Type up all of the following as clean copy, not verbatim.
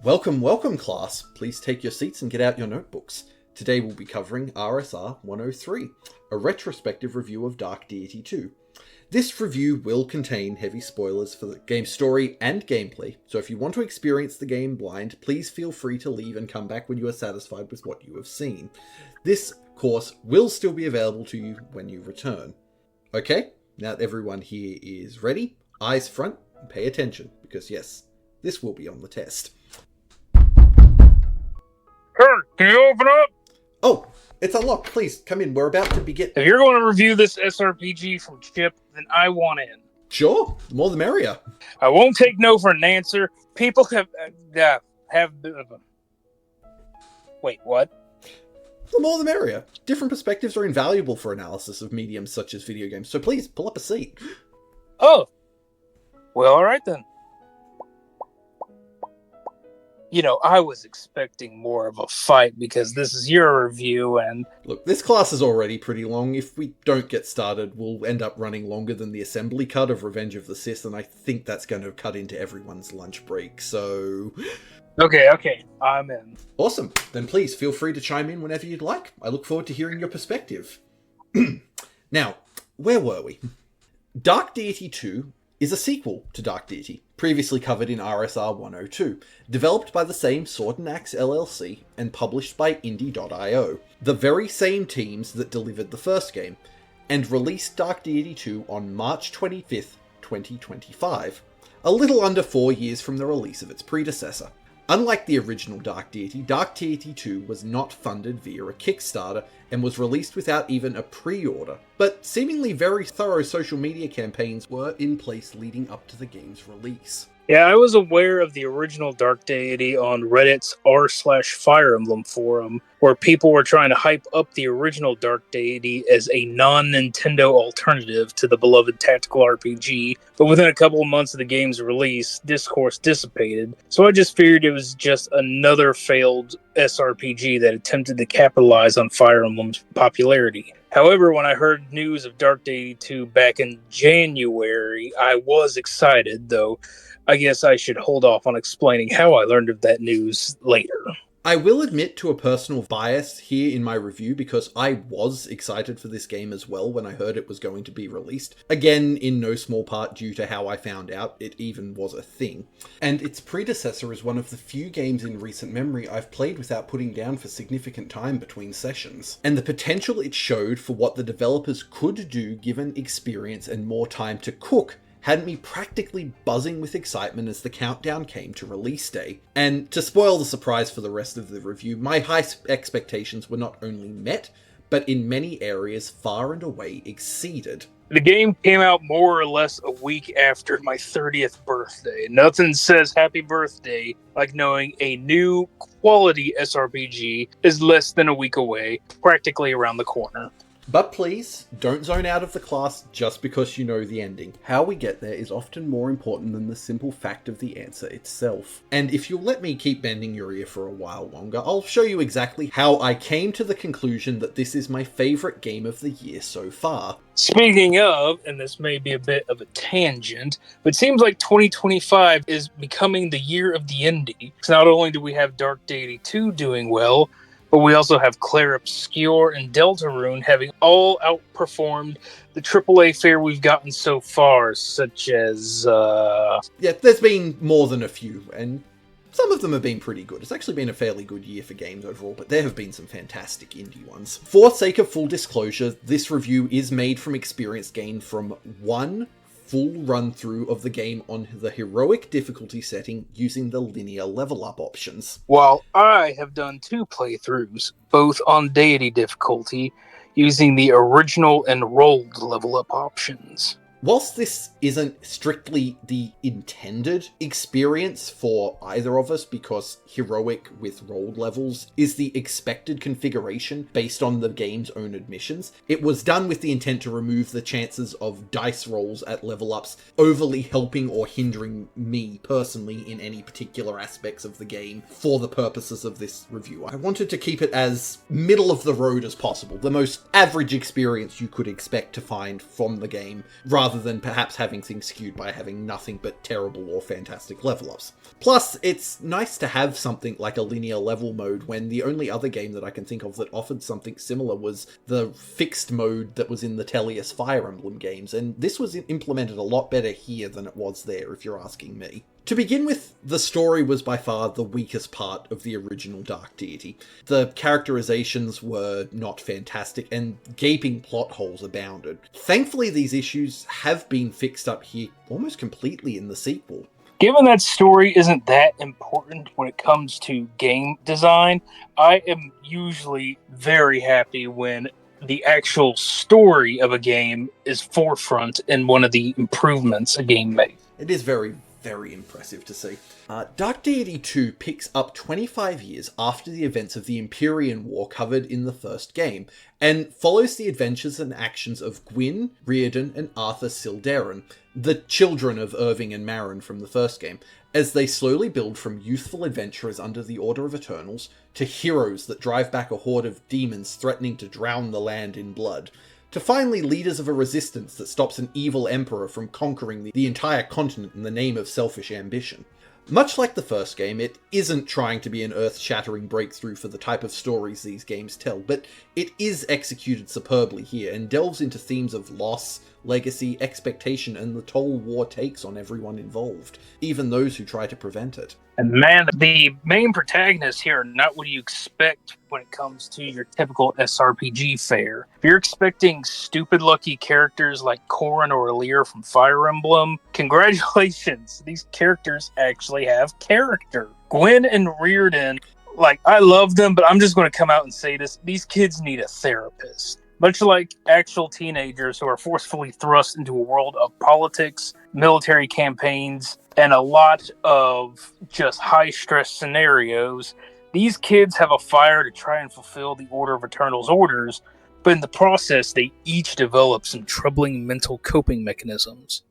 Welcome, welcome class. Please take your seats and get out your notebooks. Today we'll be covering RSR 103, a retrospective review of Dark Deity II. This review will contain heavy spoilers for the game's story and gameplay, so if you want to experience the game blind, please feel free to leave and come back when you are satisfied with what you have seen. This course will still be available to you when you return. Okay, now that everyone here is ready, eyes front, and pay attention, because yes, this will be on the test. Kurt, can you open up? Oh, it's unlocked. Please, come in. We're about to begin. If you're going to review this SRPG from Chip, then I want in. Sure, the more the merrier. I won't take no for an answer. People have... Wait, what? The more the merrier. Different perspectives are invaluable for analysis of mediums such as video games, so please, pull up a seat. Oh. Well, alright then. You know, I was expecting more of a fight because this is your review and... Look, this class is already pretty long. If we don't get started, we'll end up running longer than the assembly cut of Revenge of the Sith, and I think that's going to cut into everyone's lunch break, so... Okay, I'm in. Awesome. Then please, feel free to chime in whenever you'd like. I look forward to hearing your perspective. Now, where were we? Dark Deity II is a sequel to Dark Deity, previously covered in RSR 102, developed by the same Sword and Axe LLC and published by Indie.io, the very same teams that delivered the first game, and released Dark Deity 2 on March 25th, 2025, a little under 4 years from the release of its predecessor. Unlike the original Dark Deity 2 was not funded via a Kickstarter and was released without even a pre-order, but seemingly very thorough social media campaigns were in place leading up to the game's release. Yeah, I was aware of the original Dark Deity on Reddit's r/Fire Emblem forum, where people were trying to hype up the original Dark Deity as a non-Nintendo alternative to the beloved tactical RPG, but within a couple of months of the game's release, discourse dissipated, so I just figured it was just another failed SRPG that attempted to capitalize on Fire Emblem's popularity. However, when I heard news of Dark Deity 2 back in January, I was excited, though I guess I should hold off on explaining how I learned of that news later. I will admit to a personal bias here in my review because I was excited for this game as well when I heard it was going to be released. Again, in no small part due to how I found out it even was a thing. And its predecessor is one of the few games in recent memory I've played without putting down for significant time between sessions. And the potential it showed for what the developers could do given experience and more time to cook had me practically buzzing with excitement as the countdown came to release day. And to spoil the surprise for the rest of the review, my high expectations were not only met, but in many areas far and away exceeded. The game came out more or less a week after my 30th birthday. Nothing says happy birthday like knowing a new quality SRPG is less than a week away, practically around the corner. But please, don't zone out of the class just because you know the ending. How we get there is often more important than the simple fact of the answer itself. And if you'll let me keep bending your ear for a while longer, I'll show you exactly how I came to the conclusion that this is my favourite game of the year so far. Speaking of, and this may be a bit of a tangent, but it seems like 2025 is becoming the year of the indie. So not only do we have Dark Deity 2 doing well, but we also have Claire Obscure and Deltarune having all outperformed the AAA fare we've gotten so far, such as... Yeah, there's been more than a few, and some of them have been pretty good. It's actually been a fairly good year for games overall, but there have been some fantastic indie ones. For sake of full disclosure, this review is made from experience gained from one full run-through of the game on the heroic difficulty setting using the linear level-up options. While I have done 2 playthroughs, both on Deity difficulty, using the original and rolled level-up options. Whilst this isn't strictly the intended experience for either of us, because heroic with rolled levels is the expected configuration based on the game's own admissions, it was done with the intent to remove the chances of dice rolls at level ups overly helping or hindering me personally in any particular aspects of the game for the purposes of this review. I wanted to keep it as middle of the road as possible, the most average experience you could expect to find from the game, rather rather than perhaps having things skewed by having nothing but terrible or fantastic level ups. Plus, it's nice to have something like a linear level mode when the only other game that I can think of that offered something similar was the fixed mode that was in the Tellius Fire Emblem games, and this was implemented a lot better here than it was there, if you're asking me. To begin with, the story was by far the weakest part of the original Dark Deity. The characterizations were not fantastic, and gaping plot holes abounded. Thankfully, these issues have been fixed up here almost completely in the sequel. Given that story isn't that important when it comes to game design, I am usually very happy when the actual story of a game is forefront in one of the improvements a game makes. It is very impressive to see. Dark Deity II picks up 25 years after the events of the Empyrean War covered in the first game, and follows the adventures and actions of Gwyn, Reardon, and Arthur Sildarin, the children of Irving and Marin from the first game, as they slowly build from youthful adventurers under the Order of Eternals to heroes that drive back a horde of demons threatening to drown the land in blood, to finally leaders of a resistance that stops an evil emperor from conquering the entire continent in the name of selfish ambition. Much like the first game, it isn't trying to be an earth-shattering breakthrough for the type of stories these games tell, but it is executed superbly here and delves into themes of loss, legacy, expectation, and the toll war takes on everyone involved, even those who try to prevent it. And man, the main protagonists here are not what you expect when it comes to your typical SRPG fare. If you're expecting stupid lucky characters like Corrin or Alir from Fire Emblem, congratulations, these characters actually have character. Gwyn and Reardon, I love them, but I'm just going to come out and say this, these kids need a therapist. Much like actual teenagers who are forcefully thrust into a world of politics, military campaigns, and a lot of just high-stress scenarios, these kids have a fire to try and fulfill the Order of Eternal's orders, but in the process, they each develop some troubling mental coping mechanisms.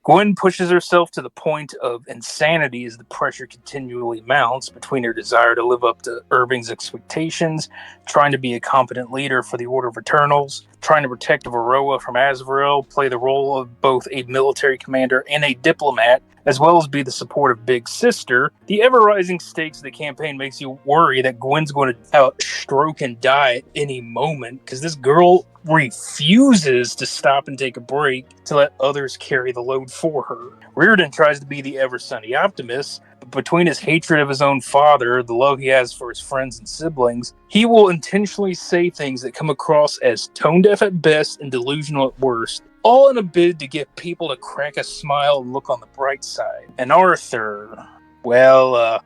Gwyn pushes herself to the point of insanity as the pressure continually mounts between her desire to live up to Irving's expectations, trying to be a competent leader for the Order of Eternals, trying to protect Varroa from Azrael, play the role of both a military commander and a diplomat, as well as be the supportive big sister. The ever-rising stakes of the campaign makes you worry that Gwyn's going to stroke and die at any moment, because this girl refuses to stop and take a break to let others carry the load for her. Reardon tries to be the ever-sunny optimist, but between his hatred of his own father, the love he has for his friends and siblings, he will intentionally say things that come across as tone-deaf at best and delusional at worst, all in a bid to get people to crack a smile and look on the bright side. And Arthur, well,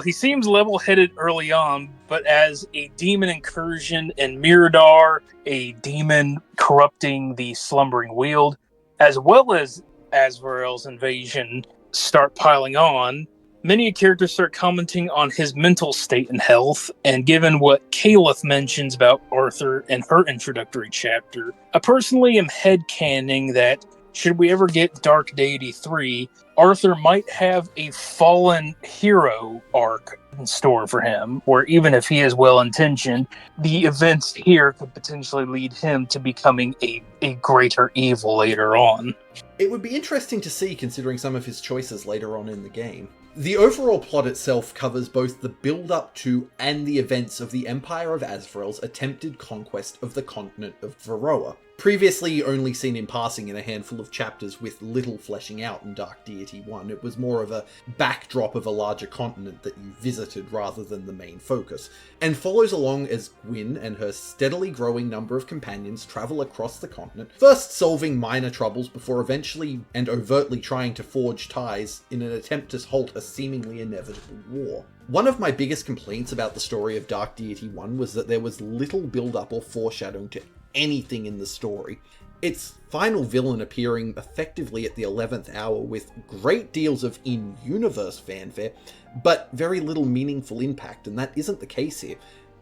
he seems level-headed early on, but as a demon incursion in Mirador, a demon corrupting the Slumbering Weald, as well as Azrael's invasion start piling on, many characters start commenting on his mental state and health, and given what Caliph mentions about Arthur in her introductory chapter, I personally am headcanon that should we ever get Dark Deity 3, Arthur might have a fallen hero arc in store for him, where even if he is well-intentioned, the events here could potentially lead him to becoming a greater evil later on. It would be interesting to see, considering some of his choices later on in the game. The overall plot itself covers both the build-up to and the events of the Empire of Azrael's attempted conquest of the continent of Varroa, previously only seen in passing in a handful of chapters with little fleshing out in Dark Deity 1. It was more of a backdrop of a larger continent that you visited rather than the main focus, and follows along as Gwyn and her steadily growing number of companions travel across the continent, first solving minor troubles before eventually and overtly trying to forge ties in an attempt to halt a seemingly inevitable war. One of my biggest complaints about the story of Dark Deity 1 was that there was little build-up or foreshadowing to anything in the story. Its final villain appearing effectively at the 11th hour with great deals of in-universe fanfare, but very little meaningful impact, and that isn't the case here.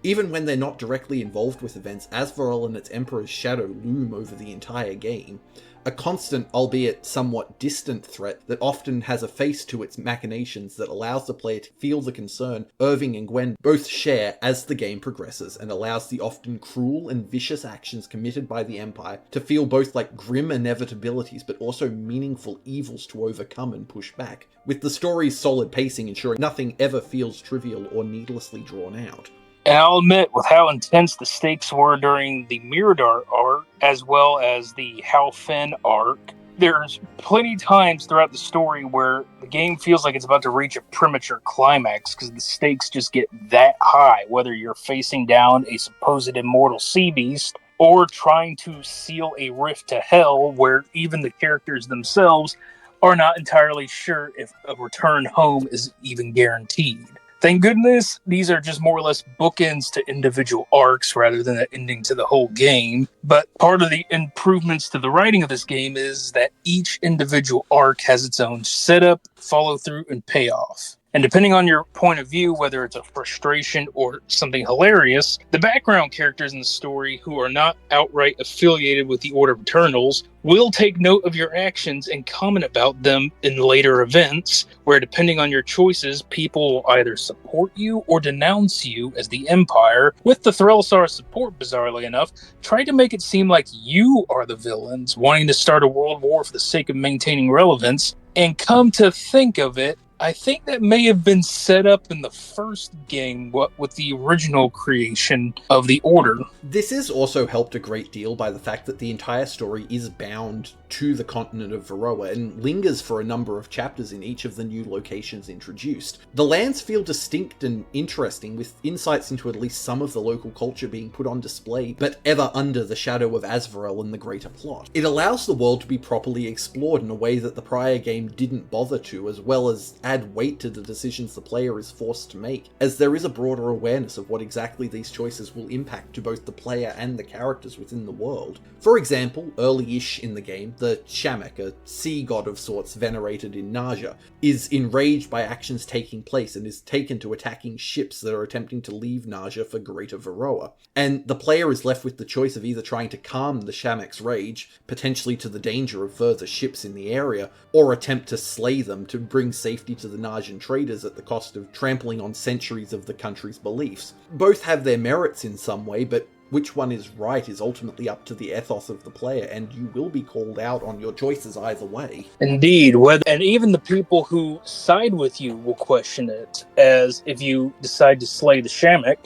Even when they're not directly involved with events, Azrael and its Emperor's shadow loom over the entire game. a constant, albeit somewhat distant threat that often has a face to its machinations that allows the player to feel the concern Irving and Gwen both share as the game progresses, and allows the often cruel and vicious actions committed by the Empire to feel both like grim inevitabilities but also meaningful evils to overcome and push back, with the story's solid pacing ensuring nothing ever feels trivial or needlessly drawn out. And I'll admit, with how intense the stakes were during the Mirador arc, as well as the Hal Finn arc, there's plenty times throughout the story where the game feels like it's about to reach a premature climax because the stakes just get that high, whether you're facing down a supposed immortal sea beast or trying to seal a rift to hell where even the characters themselves are not entirely sure if a return home is even guaranteed. Thank goodness these are just more or less bookends to individual arcs rather than an ending to the whole game. But part of the improvements to the writing of this game is that each individual arc has its own setup, follow through, and payoff. And depending on your point of view, whether it's a frustration or something hilarious, the background characters in the story who are not outright affiliated with the Order of Eternals will take note of your actions and comment about them in later events, where depending on your choices, people will either support you or denounce you as the Empire, with the Threlsar support, bizarrely enough, try to make it seem like you are the villains, wanting to start a world war for the sake of maintaining relevance. And come to think of it, I think that may have been set up in the first game with the original creation of the Order. This is also helped a great deal by the fact that the entire story is bound to the continent of Varroa and lingers for a number of chapters in each of the new locations introduced. The lands feel distinct and interesting, with insights into at least some of the local culture being put on display, but ever under the shadow of Azvorel and the greater plot. It allows the world to be properly explored in a way that the prior game didn't bother to, as well as add weight to the decisions the player is forced to make, as there is a broader awareness of what exactly these choices will impact to both the player and the characters within the world. For example, early-ish in the game, the Shamak, a sea god of sorts venerated in Naja, is enraged by actions taking place and is taken to attacking ships that are attempting to leave Naja for Greater Varroa. And the player is left with the choice of either trying to calm the Shamak's rage, potentially to the danger of further ships in the area, or attempt to slay them to bring safety to the Najan traders at the cost of trampling on centuries of the country's beliefs. Both have their merits in some way, but which one is right is ultimately up to the ethos of the player, and you will be called out on your choices either way. Indeed, and even the people who side with you will question it, as if you decide to slay the Shamak,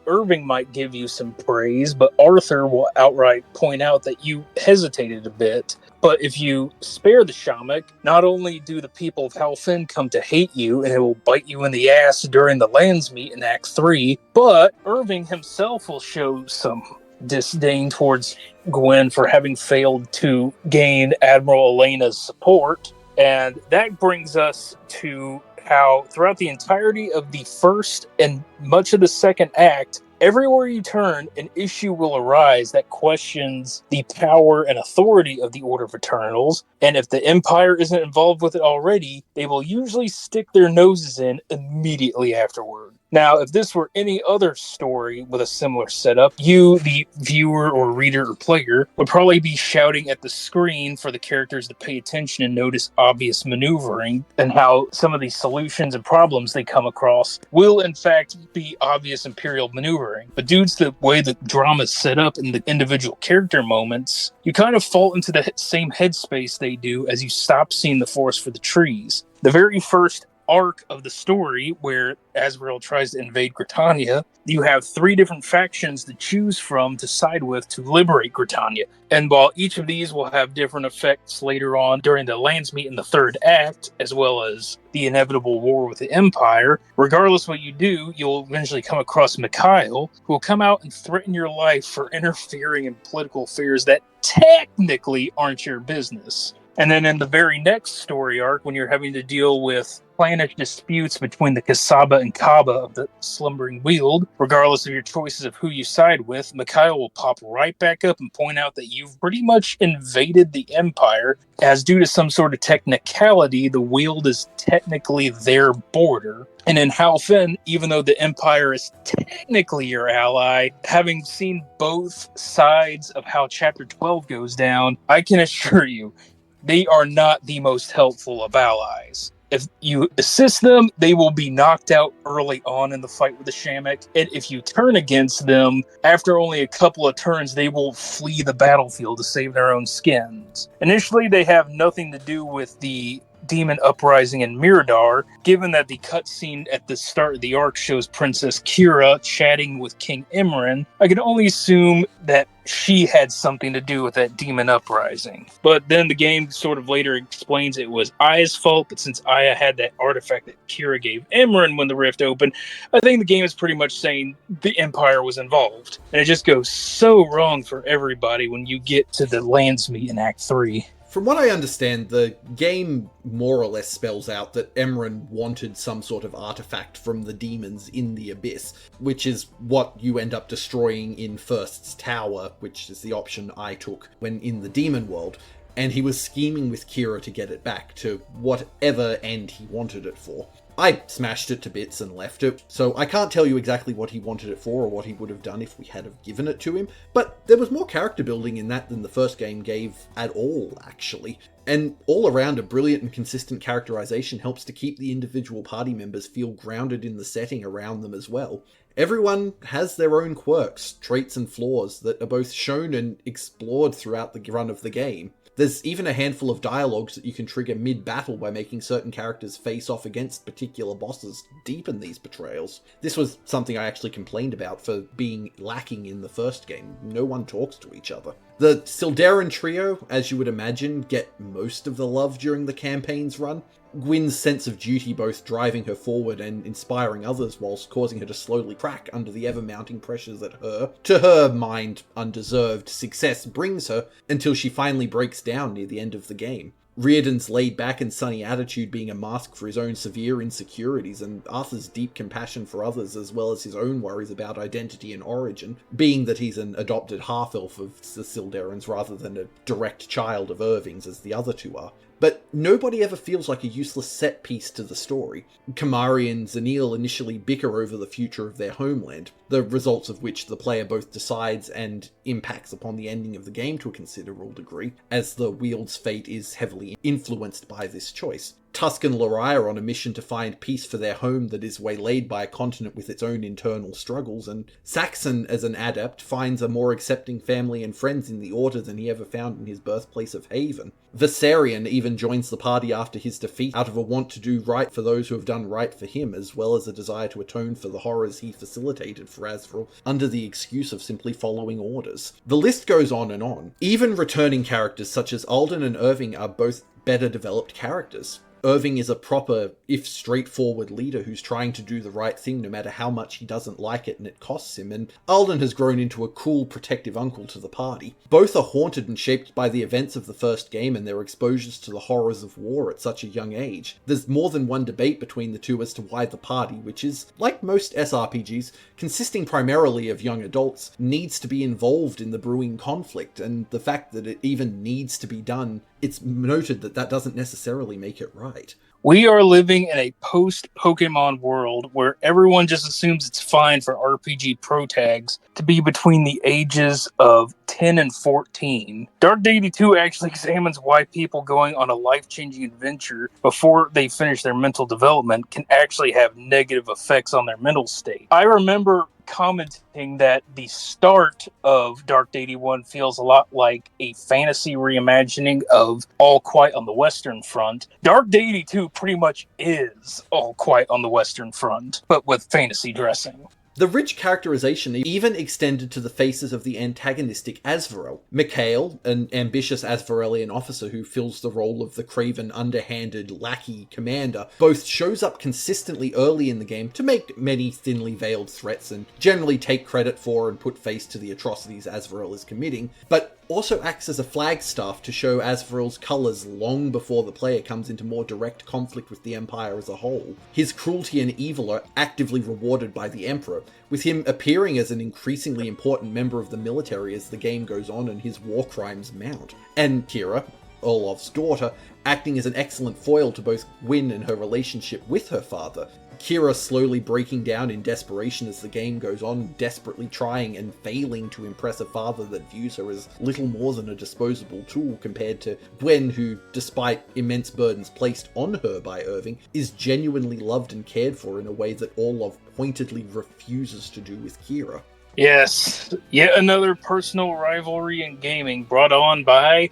Irving might give you some praise, but Arthur will outright point out that you hesitated a bit. But if you spare the Shamak, not only do the people of Halfin come to hate you, and it will bite you in the ass during the lands meet in Act 3, but Irving himself will show some disdain towards Gwen for having failed to gain Admiral Elena's support. And that brings us to how throughout the entirety of the first and much of the second act, everywhere you turn, an issue will arise that questions the power and authority of the Order of Eternals, and if the Empire isn't involved with it already, they will usually stick their noses in immediately afterward. Now, if this were any other story with a similar setup, you, the viewer or reader or player, would probably be shouting at the screen for the characters to pay attention and notice obvious maneuvering, and how some of the solutions and problems they come across will, in fact, be obvious Imperial maneuvering. But due to the way the drama is set up in the individual character moments, you kind of fall into the same headspace they do as you stop seeing the forest for the trees. The very first arc of the story, where Azrael tries to invade Gritania, you have 3 different factions to choose from to side with to liberate Gritania. And while each of these will have different effects later on during the lands meet in the third act, as well as the inevitable war with the Empire, regardless what you do, you'll eventually come across Mikhail, who will come out and threaten your life for interfering in political affairs that technically aren't your business. And then in the very next story arc, when you're having to deal with clannish disputes between the Kasaba and Kaba of the Slumbering Weald. Regardless of your choices of who you side with, Mikhail will pop right back up and point out that you've pretty much invaded the Empire, as due to some sort of technicality, the Weald is technically their border. And in Halfen, even though the Empire is technically your ally, having seen both sides of how Chapter 12 goes down, I can assure you, they are not the most helpful of allies. If you assist them, they will be knocked out early on in the fight with the Shamek. And if you turn against them, after only a couple of turns, they will flee the battlefield to save their own skins. Initially, they have nothing to do with the demon uprising in Miradar, given that the cutscene at the start of the arc shows Princess Kira chatting with King Imran. I can only assume that she had something to do with that demon uprising. But then the game sort of later explains it was Aya's fault, but since Aya had that artifact that Kira gave Imran when the rift opened, I think the game is pretty much saying the Empire was involved. And it just goes so wrong for everybody when you get to the Landsmeet in Act 3. From what I understand, the game more or less spells out that Emran wanted some sort of artifact from the demons in the Abyss, which is what you end up destroying in First's Tower, which is the option I took when in the demon world, and he was scheming with Kira to get it back to whatever end he wanted it for. I smashed it to bits and left it, so I can't tell you exactly what he wanted it for or what he would have done if we had have given it to him, but there was more character building in that than the first game gave at all, actually. And all around, a brilliant and consistent characterization helps to keep the individual party members feel grounded in the setting around them as well. Everyone has their own quirks, traits and flaws that are both shown and explored throughout the run of the game. There's even a handful of dialogues that you can trigger mid-battle by making certain characters face off against particular bosses to deepen these betrayals. This was something I actually complained about for being lacking in the first game. No one talks to each other. The Sildarin trio, as you would imagine, get most of the love during the campaign's run. Gwyn's sense of duty both driving her forward and inspiring others whilst causing her to slowly crack under the ever-mounting pressures that her, to her mind, undeserved success brings her until she finally breaks down near the end of the game. Riordan's laid-back and sunny attitude being a mask for his own severe insecurities, and Arthur's deep compassion for others as well as his own worries about identity and origin, being that he's an adopted half-elf of the Sildarins rather than a direct child of Irving's as the other two are. But nobody ever feels like a useless set piece to the story. Kamari and Zanil initially bicker over the future of their homeland, the results of which the player both decides and impacts upon the ending of the game to a considerable degree, as the Weald's fate is heavily influenced by this choice. Tusk and Lorai are on a mission to find peace for their home that is waylaid by a continent with its own internal struggles, and Saxon, as an adept, finds a more accepting family and friends in the Order than he ever found in his birthplace of Haven. Viserion even joins the party after his defeat out of a want to do right for those who have done right for him, as well as a desire to atone for the horrors he facilitated for Azrael under the excuse of simply following orders. The list goes on and on. Even returning characters such as Alden and Irving are both better developed characters. Irving is a proper, if straightforward leader who's trying to do the right thing no matter how much he doesn't like it and it costs him, and Alden has grown into a cool, protective uncle to the party. Both are haunted and shaped by the events of the first game and their exposures to the horrors of war at such a young age. There's more than one debate between the two as to why the party, which is, like most SRPGs, consisting primarily of young adults, needs to be involved in the brewing conflict, and the fact that it even needs to be done, it's noted that that doesn't necessarily make it right. We are living in a post-Pokemon world where everyone just assumes it's fine for RPG protags to be between the ages of 10 and 14. Dark Deity II actually examines why people going on a life-changing adventure before they finish their mental development can actually have negative effects on their mental state. I remember commenting that the start of Dark Deity 1 feels a lot like a fantasy reimagining of All Quiet on the Western Front. Dark Deity 2 pretty much is All Quiet on the Western Front, but with fantasy dressing. The rich characterization even extended to the faces of the antagonistic Asvarel. Mikhail, an ambitious Asvarelian officer who fills the role of the craven, underhanded lackey commander, both shows up consistently early in the game to make many thinly veiled threats and generally take credit for and put face to the atrocities Asvarel is committing, but also acts as a flagstaff to show Azrael's colours long before the player comes into more direct conflict with the Empire as a whole. His cruelty and evil are actively rewarded by the Emperor, with him appearing as an increasingly important member of the military as the game goes on and his war crimes mount. And Kira, Olaf's daughter, acting as an excellent foil to both Gwyn and her relationship with her father. Kira slowly breaking down in desperation as the game goes on, desperately trying and failing to impress a father that views her as little more than a disposable tool compared to Gwen, who, despite immense burdens placed on her by Irving, is genuinely loved and cared for in a way that Olaf pointedly refuses to do with Kira. Yes, yet another personal rivalry in gaming brought on by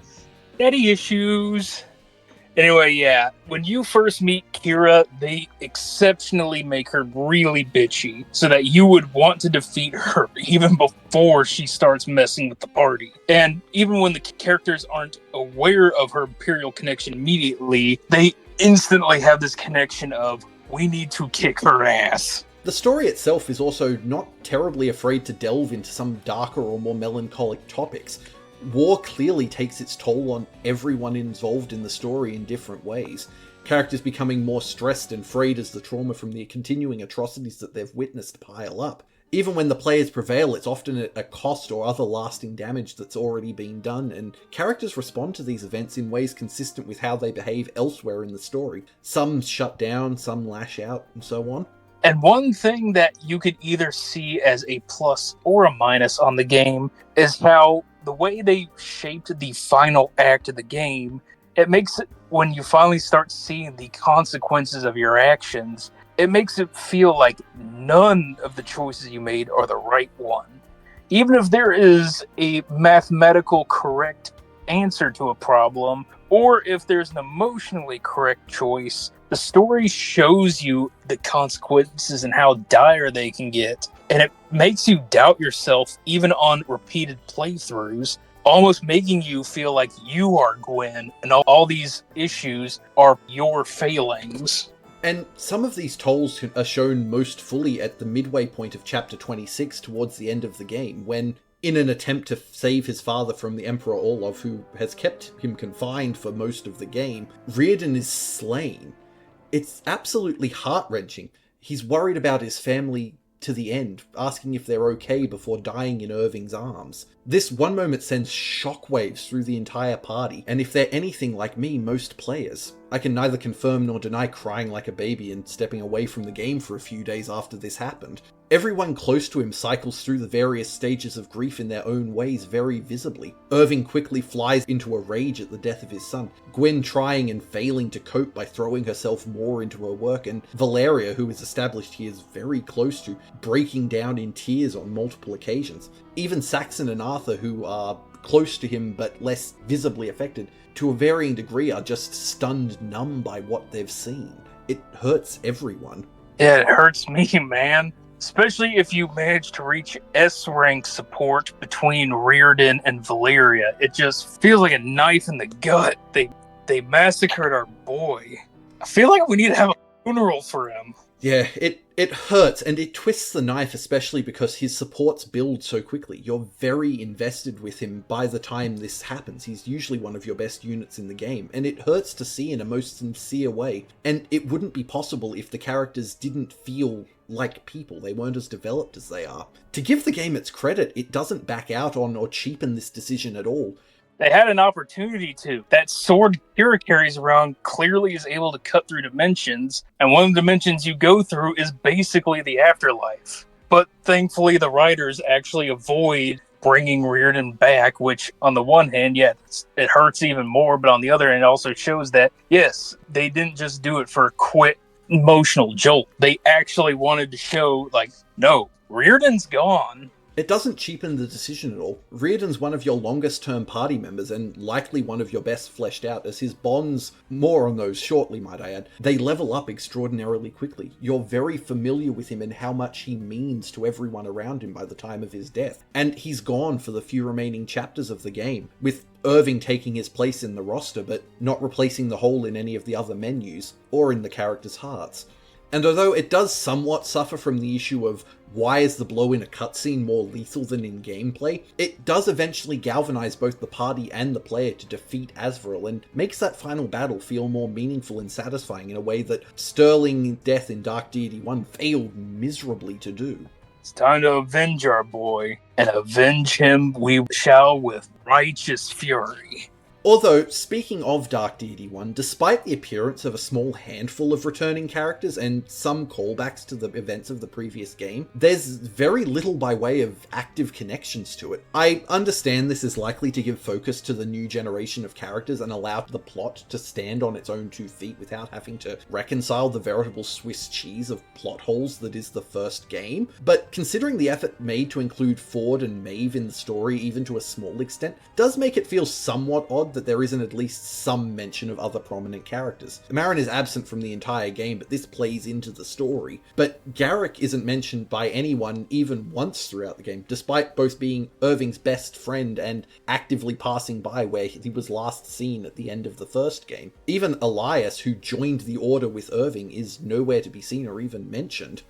daddy issues. Anyway, yeah, when you first meet Kira, they exceptionally make her really bitchy, so that you would want to defeat her even before she starts messing with the party. And even when the characters aren't aware of her Imperial connection immediately, they instantly have this connection of, we need to kick her ass. The story itself is also not terribly afraid to delve into some darker or more melancholic topics. War clearly takes its toll on everyone involved in the story in different ways. Characters becoming more stressed and frayed as the trauma from the continuing atrocities that they've witnessed pile up. Even when the players prevail, it's often at a cost or other lasting damage that's already been done, and characters respond to these events in ways consistent with how they behave elsewhere in the story. Some shut down, some lash out, and so on. And one thing that you could either see as a plus or a minus on the game is how the way they shaped the final act of the game, it makes it, when you finally start seeing the consequences of your actions, it makes it feel like none of the choices you made are the right one. Even if there is a mathematical correct answer to a problem, or if there's an emotionally correct choice, the story shows you the consequences and how dire they can get, and it makes you doubt yourself even on repeated playthroughs, almost making you feel like you are Gwen and all these issues are your failings. And some of these tolls are shown most fully at the midway point of Chapter 26 towards the end of the game, when, in an attempt to save his father from the Emperor Olaf, who has kept him confined for most of the game, Reardon is slain. It's absolutely heart-wrenching. He's worried about his family to the end, asking if they're okay before dying in Irving's arms. This one moment sends shockwaves through the entire party, and if they're anything like me, most players. I can neither confirm nor deny crying like a baby and stepping away from the game for a few days after this happened. Everyone close to him cycles through the various stages of grief in their own ways very visibly. Irving quickly flies into a rage at the death of his son, Gwen trying and failing to cope by throwing herself more into her work, and Valeria, who is established he is very close to, breaking down in tears on multiple occasions. Even Saxon and Arthur, who are close to him but less visibly affected, to a varying degree are just stunned numb by what they've seen. It hurts everyone. Yeah, it hurts me, man. Especially if you manage to reach S-rank support between Reardon and Valeria. It just feels like a knife in the gut. They massacred our boy. I feel like we need to have a funeral for him. Yeah, it hurts, and it twists the knife, especially because his supports build so quickly. You're very invested with him by the time this happens. He's usually one of your best units in the game, and it hurts to see in a most sincere way. And it wouldn't be possible if the characters didn't feel like people. They weren't as developed as they are. To give the game its credit, it doesn't back out on or cheapen this decision at all. They had an opportunity to. That sword Kira carries around clearly is able to cut through dimensions, and one of the dimensions you go through is basically the afterlife. But thankfully the writers actually avoid bringing Reardon back, which on the one hand, yeah, it hurts even more, but on the other hand, it also shows that, yes, they didn't just do it for a quick emotional jolt. They actually wanted to show, like, no, Reardon's gone. It doesn't cheapen the decision at all. Reardon's one of your longest term party members and likely one of your best fleshed out, as his bonds, more on those shortly might I add, they level up extraordinarily quickly. You're very familiar with him and how much he means to everyone around him by the time of his death. And he's gone for the few remaining chapters of the game, with Irving taking his place in the roster but not replacing the hole in any of the other menus, or in the characters' hearts. And although it does somewhat suffer from the issue of why is the blow in a cutscene more lethal than in gameplay, it does eventually galvanize both the party and the player to defeat Asvril, and makes that final battle feel more meaningful and satisfying in a way that sterling death in Dark Deity 1 failed miserably to do. It's time to avenge our boy, and avenge him we shall with righteous fury. Although, speaking of Dark Deity 1, despite the appearance of a small handful of returning characters and some callbacks to the events of the previous game, there's very little by way of active connections to it. I understand this is likely to give focus to the new generation of characters and allow the plot to stand on its own 2 feet without having to reconcile the veritable Swiss cheese of plot holes that is the first game, but considering the effort made to include Ford and Maeve in the story, even to a small extent, does make it feel somewhat odd that there isn't at least some mention of other prominent characters. Marin is absent from the entire game, but this plays into the story. But Garrick isn't mentioned by anyone even once throughout the game, despite both being Irving's best friend and actively passing by where he was last seen at the end of the first game. Even Elias, who joined the Order with Irving, is nowhere to be seen or even mentioned.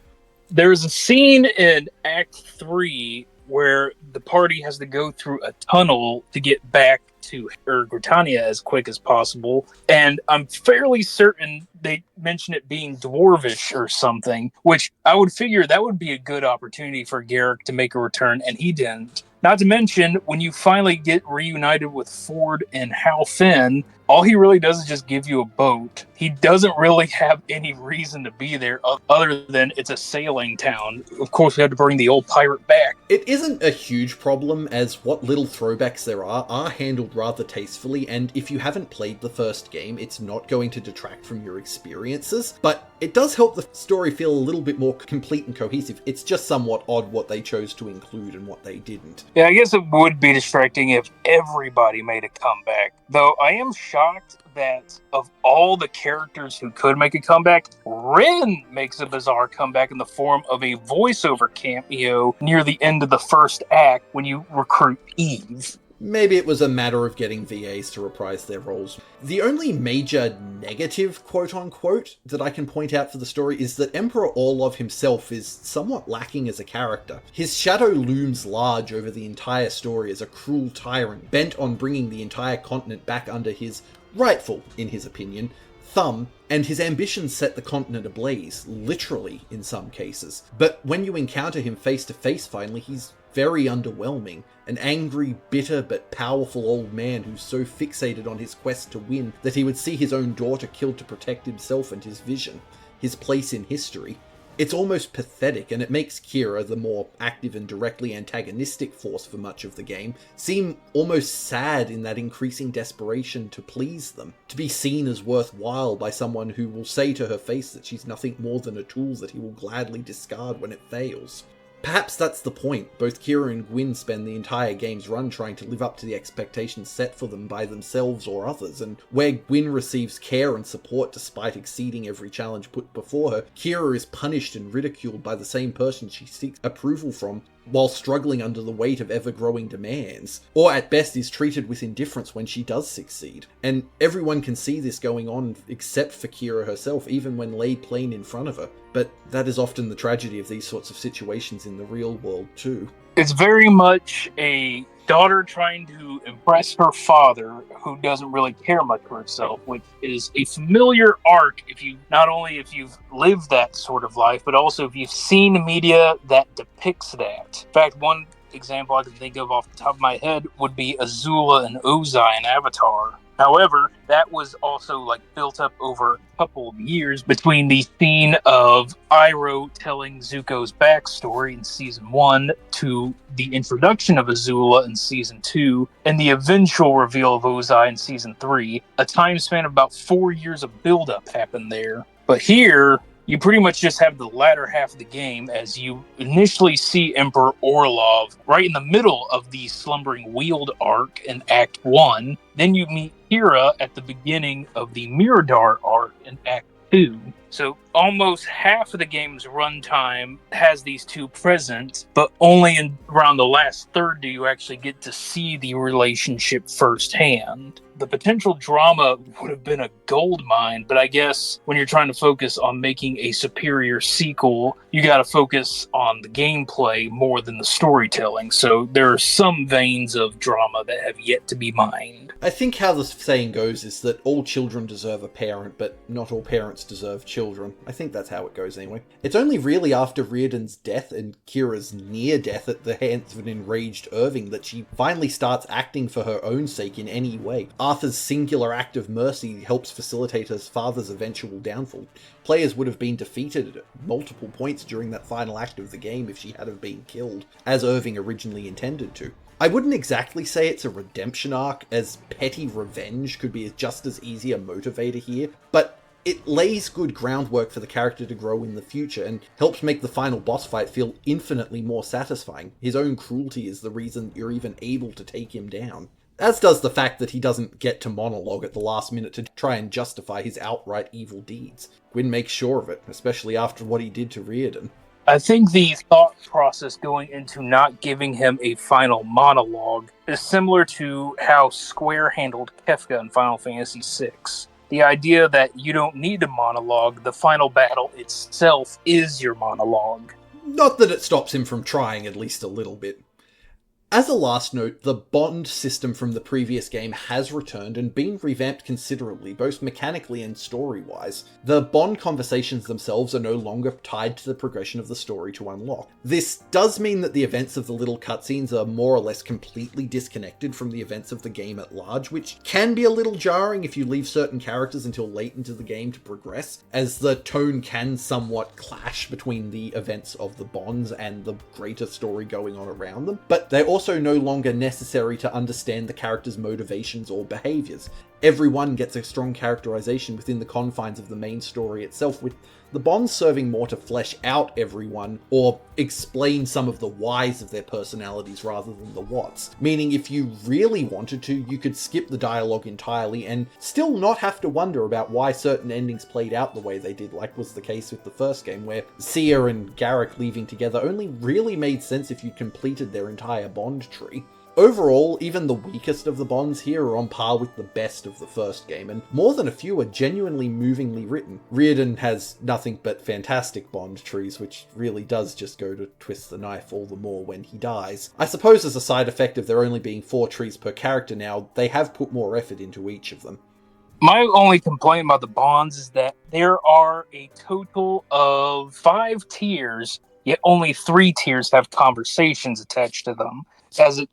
There's a scene in Act 3 where the party has to go through a tunnel to get back to Britannia as quick as possible, and I'm fairly certain they mention it being dwarvish or something, which I would figure that would be a good opportunity for Garrick to make a return, and he didn't. Not to mention, when you finally get reunited with Ford and Hal Finn, all he really does is just give you a boat. He doesn't really have any reason to be there other than it's a sailing town. Of course, we have to bring the old pirate back. It isn't a huge problem, as what little throwbacks there are handled rather tastefully, and if you haven't played the first game, it's not going to detract from your experiences, but it does help the story feel a little bit more complete and cohesive. It's just somewhat odd what they chose to include and what they didn't. Yeah, I guess it would be distracting if everybody made a comeback, though I am shocked that of all the characters who could make a comeback, Ren makes a bizarre comeback in the form of a voiceover cameo near the end of the first act when you recruit Eve. Maybe it was a matter of getting VAs to reprise their roles. The only major negative, quote-unquote, that I can point out for the story is that Emperor Orlov himself is somewhat lacking as a character. His shadow looms large over the entire story as a cruel tyrant, bent on bringing the entire continent back under his rightful, in his opinion, thumb, and his ambitions set the continent ablaze, literally in some cases. But when you encounter him face to face finally, he's very underwhelming. An angry, bitter, but powerful old man who's so fixated on his quest to win that he would see his own daughter killed to protect himself and his vision, his place in history. It's almost pathetic, and it makes Kira, the more active and directly antagonistic force for much of the game, seem almost sad in that increasing desperation to please them, to be seen as worthwhile by someone who will say to her face that she's nothing more than a tool that he will gladly discard when it fails. Perhaps that's the point. Both Kira and Gwyn spend the entire game's run trying to live up to the expectations set for them by themselves or others, and where Gwyn receives care and support despite exceeding every challenge put before her, Kira is punished and ridiculed by the same person she seeks approval from while struggling under the weight of ever-growing demands, or at best is treated with indifference when she does succeed. And everyone can see this going on except for Kira herself, even when laid plain in front of her. But that is often the tragedy of these sorts of situations in the real world too. It's very much a daughter trying to impress her father, who doesn't really care much for herself, which is a familiar arc if you've lived that sort of life, but also if you've seen media that depicts that. In fact, one example I can think of off the top of my head would be Azula and Ozai in Avatar. However, that was also built up over a couple of years between the scene of Iroh telling Zuko's backstory in Season 1 to the introduction of Azula in Season 2 and the eventual reveal of Ozai in Season 3. A time span of about 4 years of build-up happened there. But here, you pretty much just have the latter half of the game as you initially see Emperor Orlov right in the middle of the Slumbering Weald arc in Act 1. Then you meet Kira at the beginning of the Miradar arc in Act 2. So almost half of the game's runtime has these two present, but only in around the last third do you actually get to see the relationship firsthand. The potential drama would have been a gold mine, but I guess when you're trying to focus on making a superior sequel, you got to focus on the gameplay more than the storytelling. So there are some veins of drama that have yet to be mined. I think how the saying goes is that all children deserve a parent, but not all parents deserve children. I think that's how it goes anyway. It's only really after Reardon's death and Kira's near death at the hands of an enraged Irving that she finally starts acting for her own sake in any way. Arthur's singular act of mercy helps facilitate his father's eventual downfall. Players would have been defeated at multiple points during that final act of the game if she had have been killed, as Irving originally intended to. I wouldn't exactly say it's a redemption arc, as petty revenge could be just as easy a motivator here, but it lays good groundwork for the character to grow in the future and helps make the final boss fight feel infinitely more satisfying. His own cruelty is the reason you're even able to take him down. As does the fact that he doesn't get to monologue at the last minute to try and justify his outright evil deeds. Gwyn makes sure of it, especially after what he did to Reardon. I think the thought process going into not giving him a final monologue is similar to how Square handled Kefka in Final Fantasy VI. The idea that you don't need a monologue, the final battle itself is your monologue. Not that it stops him from trying at least a little bit. As a last note, the bond system from the previous game has returned and been revamped considerably, both mechanically and story-wise. The bond conversations themselves are no longer tied to the progression of the story to unlock. This does mean that the events of the little cutscenes are more or less completely disconnected from the events of the game at large, which can be a little jarring if you leave certain characters until late into the game to progress, as the tone can somewhat clash between the events of the bonds and the greater story going on around them. But they're also no longer necessary to understand the character's motivations or behaviors. Everyone gets a strong characterization within the confines of the main story itself, with the bonds serving more to flesh out everyone or explain some of the whys of their personalities rather than the whats. Meaning if you really wanted to, you could skip the dialogue entirely and still not have to wonder about why certain endings played out the way they did, like was the case with the first game, where Sia and Garrick leaving together only really made sense if you completed their entire bond tree. Overall, even the weakest of the bonds here are on par with the best of the first game, and more than a few are genuinely movingly written. Reardon has nothing but fantastic bond trees, which really does just go to twist the knife all the more when he dies. I suppose as a side effect of there only being 4 trees per character now, they have put more effort into each of them. My only complaint about the bonds is that there are a total of 5 tiers, yet only 3 tiers have conversations attached to them.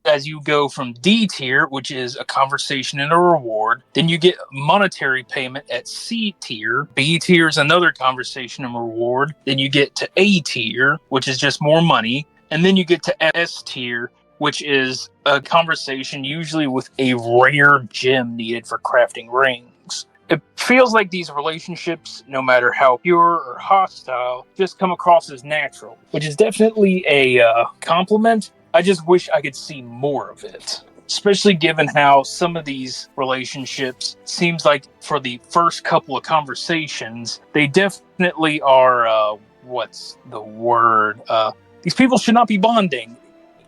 As you go from D tier, which is a conversation and a reward, then you get monetary payment at C tier. B tier is another conversation and reward. Then you get to A tier, which is just more money. And then you get to S tier, which is a conversation usually with a rare gem needed for crafting rings. It feels like these relationships, no matter how pure or hostile, just come across as natural, which is definitely a compliment. I just wish I could see more of it, especially given how some of these relationships seems like for the first couple of conversations, they definitely are, what's the word? These people should not be bonding.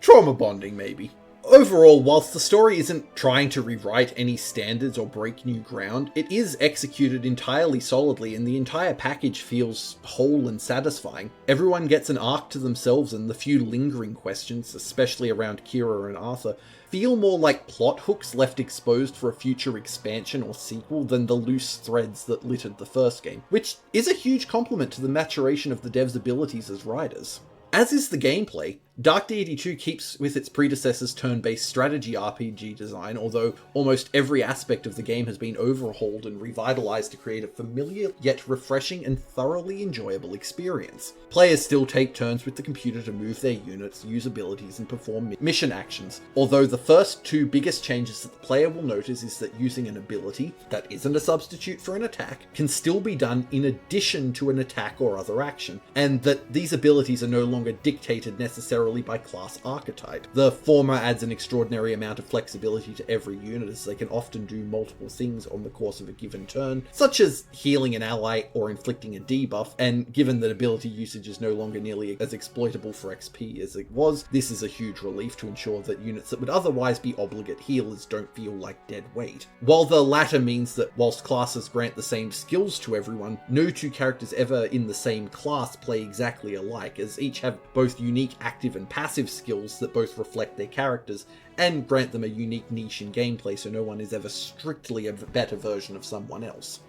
Trauma bonding, maybe. Overall, whilst the story isn't trying to rewrite any standards or break new ground, it is executed entirely solidly and the entire package feels whole and satisfying. Everyone gets an arc to themselves and the few lingering questions, especially around Kira and Arthur, feel more like plot hooks left exposed for a future expansion or sequel than the loose threads that littered the first game, which is a huge compliment to the maturation of the devs' abilities as writers. As is the gameplay, Dark Deity II keeps with its predecessor's turn-based strategy RPG design, although almost every aspect of the game has been overhauled and revitalized to create a familiar yet refreshing and thoroughly enjoyable experience. Players still take turns with the computer to move their units, use abilities, and perform mission actions, although the first 2 biggest changes that the player will notice is that using an ability that isn't a substitute for an attack can still be done in addition to an attack or other action, and that these abilities are no longer dictated necessarily primarily by class archetype. The former adds an extraordinary amount of flexibility to every unit, as they can often do multiple things on the course of a given turn, such as healing an ally or inflicting a debuff, and given that ability usage is no longer nearly as exploitable for XP as it was, this is a huge relief to ensure that units that would otherwise be obligate healers don't feel like dead weight. While the latter means that whilst classes grant the same skills to everyone, no two characters ever in the same class play exactly alike, as each have both unique active and passive skills that both reflect their characters and grant them a unique niche in gameplay, so no one is ever strictly a better version of someone else.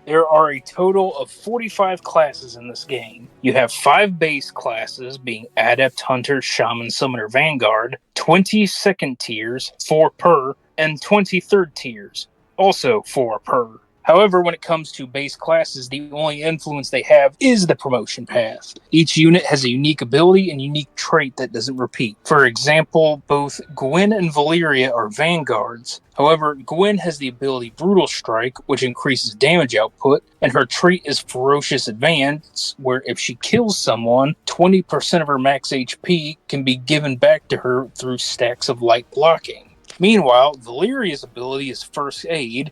There are a total of 45 classes in this game. You have 5 base classes, being Adept, Hunter, Shaman, Summoner, Vanguard, 20 second tiers, 4 per, and 20 third tiers, also 4 per. However, when it comes to base classes, the only influence they have is the promotion path. Each unit has a unique ability and unique trait that doesn't repeat. For example, both Gwen and Valeria are Vanguards. However, Gwen has the ability Brutal Strike, which increases damage output, and her trait is Ferocious Advance, where if she kills someone, 20% of her max HP can be given back to her through stacks of light blocking. Meanwhile, Valeria's ability is First Aid,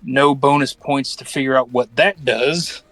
no bonus points to figure out what that does.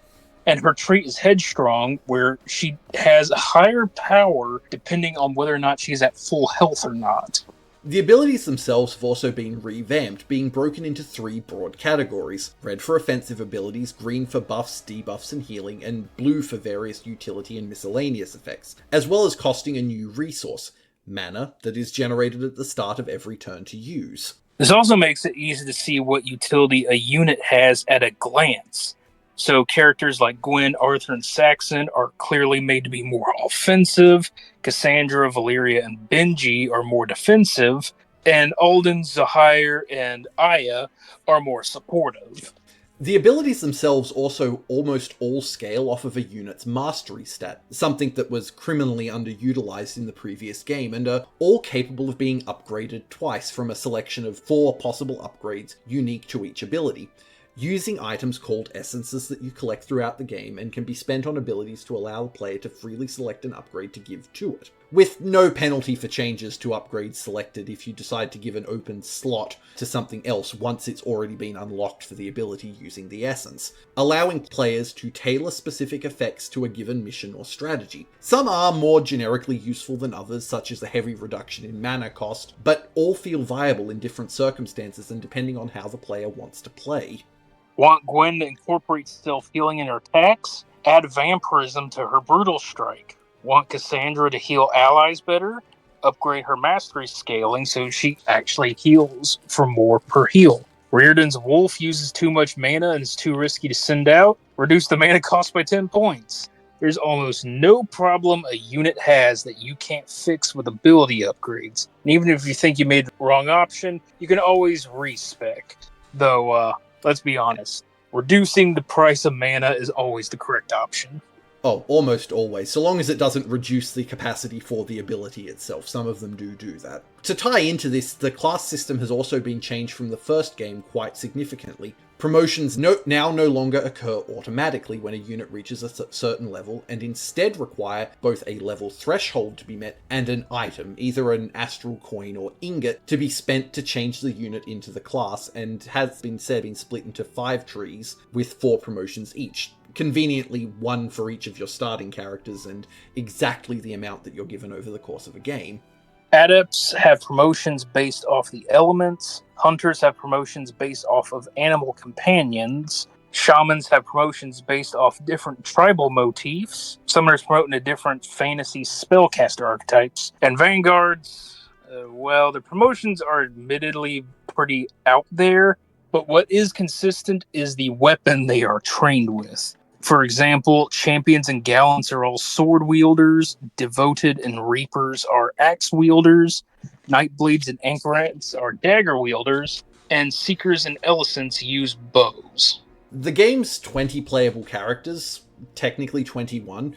And her trait is Headstrong, where she has a higher power depending on whether or not she's at full health or not. The abilities themselves have also been revamped, being broken into 3 broad categories: red for offensive abilities, green for buffs, debuffs and healing, and blue for various utility and miscellaneous effects, as well as costing a new resource, mana, that is generated at the start of every turn to use. This also makes it easy to see what utility a unit has at a glance. So characters like Gwen, Arthur, and Saxon are clearly made to be more offensive. Cassandra, Valeria, and Benji are more defensive. And Alden, Zahir, and Aya are more supportive. The abilities themselves also almost all scale off of a unit's mastery stat, something that was criminally underutilized in the previous game, and are all capable of being upgraded twice from a selection of 4 possible upgrades unique to each ability, using items called essences that you collect throughout the game and can be spent on abilities to allow the player to freely select an upgrade to give to it, with no penalty for changes to upgrades selected if you decide to give an open slot to something else once it's already been unlocked for the ability using the essence, allowing players to tailor specific effects to a given mission or strategy. Some are more generically useful than others, such as the heavy reduction in mana cost, but all feel viable in different circumstances and depending on how the player wants to play. Want Gwen to incorporate self-healing in her attacks? Add Vampirism to her Brutal Strike. Want Cassandra to heal allies better? Upgrade her Mastery scaling so she actually heals for more per heal. Reardon's Wolf uses too much mana and is too risky to send out? Reduce the mana cost by 10 points. There's almost no problem a unit has that you can't fix with ability upgrades. And even if you think you made the wrong option, you can always respec. Though, let's be honest, reducing the price of mana is always the correct option. Oh, almost always, so long as it doesn't reduce the capacity for the ability itself. Some of them do that. To tie into this, the class system has also been changed from the first game quite significantly. Promotions now no longer occur automatically when a unit reaches a certain level, and instead require both a level threshold to be met and an item, either an astral coin or ingot, to be spent to change the unit into the class, and has been split into 5 trees with 4 promotions each. Conveniently, 1 for each of your starting characters, and exactly the amount that you're given over the course of a game. Adepts have promotions based off the elements. Hunters have promotions based off of animal companions. Shamans have promotions based off different tribal motifs. Summoners promote into different fantasy spellcaster archetypes. And Vanguards, the promotions are admittedly pretty out there, but what is consistent is the weapon they are trained with. For example, champions and gallants are all sword wielders, devoted and reapers are axe wielders, nightblades and anchorets are dagger wielders, and seekers and ellicents use bows. The game's 20 playable characters, technically 21,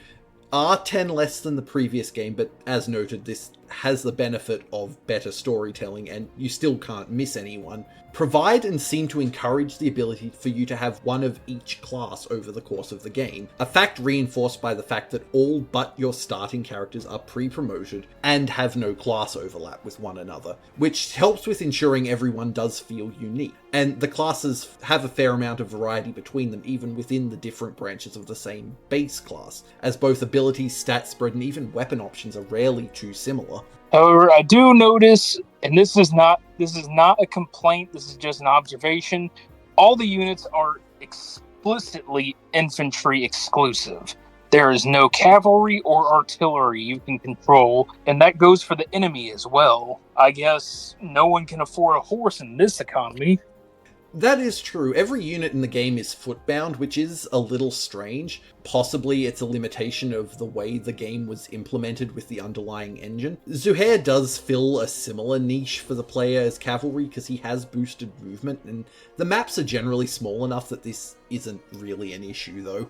are 10 less than the previous game, but as noted, this has the benefit of better storytelling, and you still can't miss anyone. provide and seem to encourage the ability for you to have one of each class over the course of the game, a fact reinforced by the fact that all but your starting characters are pre-promoted and have no class overlap with one another, which helps with ensuring everyone does feel unique. And the classes have a fair amount of variety between them, even within the different branches of the same base class, as both abilities, stat spread, and even weapon options are rarely too similar. However, I do notice, and this is not a complaint, this is just an observation, all the units are explicitly infantry exclusive. There is no cavalry or artillery you can control, and that goes for the enemy as well. I guess no one can afford a horse in this economy. That is true. Every unit in the game is footbound, which is a little strange. Possibly it's a limitation of the way the game was implemented with the underlying engine. Zuhair does fill a similar niche for the player as cavalry because he has boosted movement, and the maps are generally small enough that this isn't really an issue though.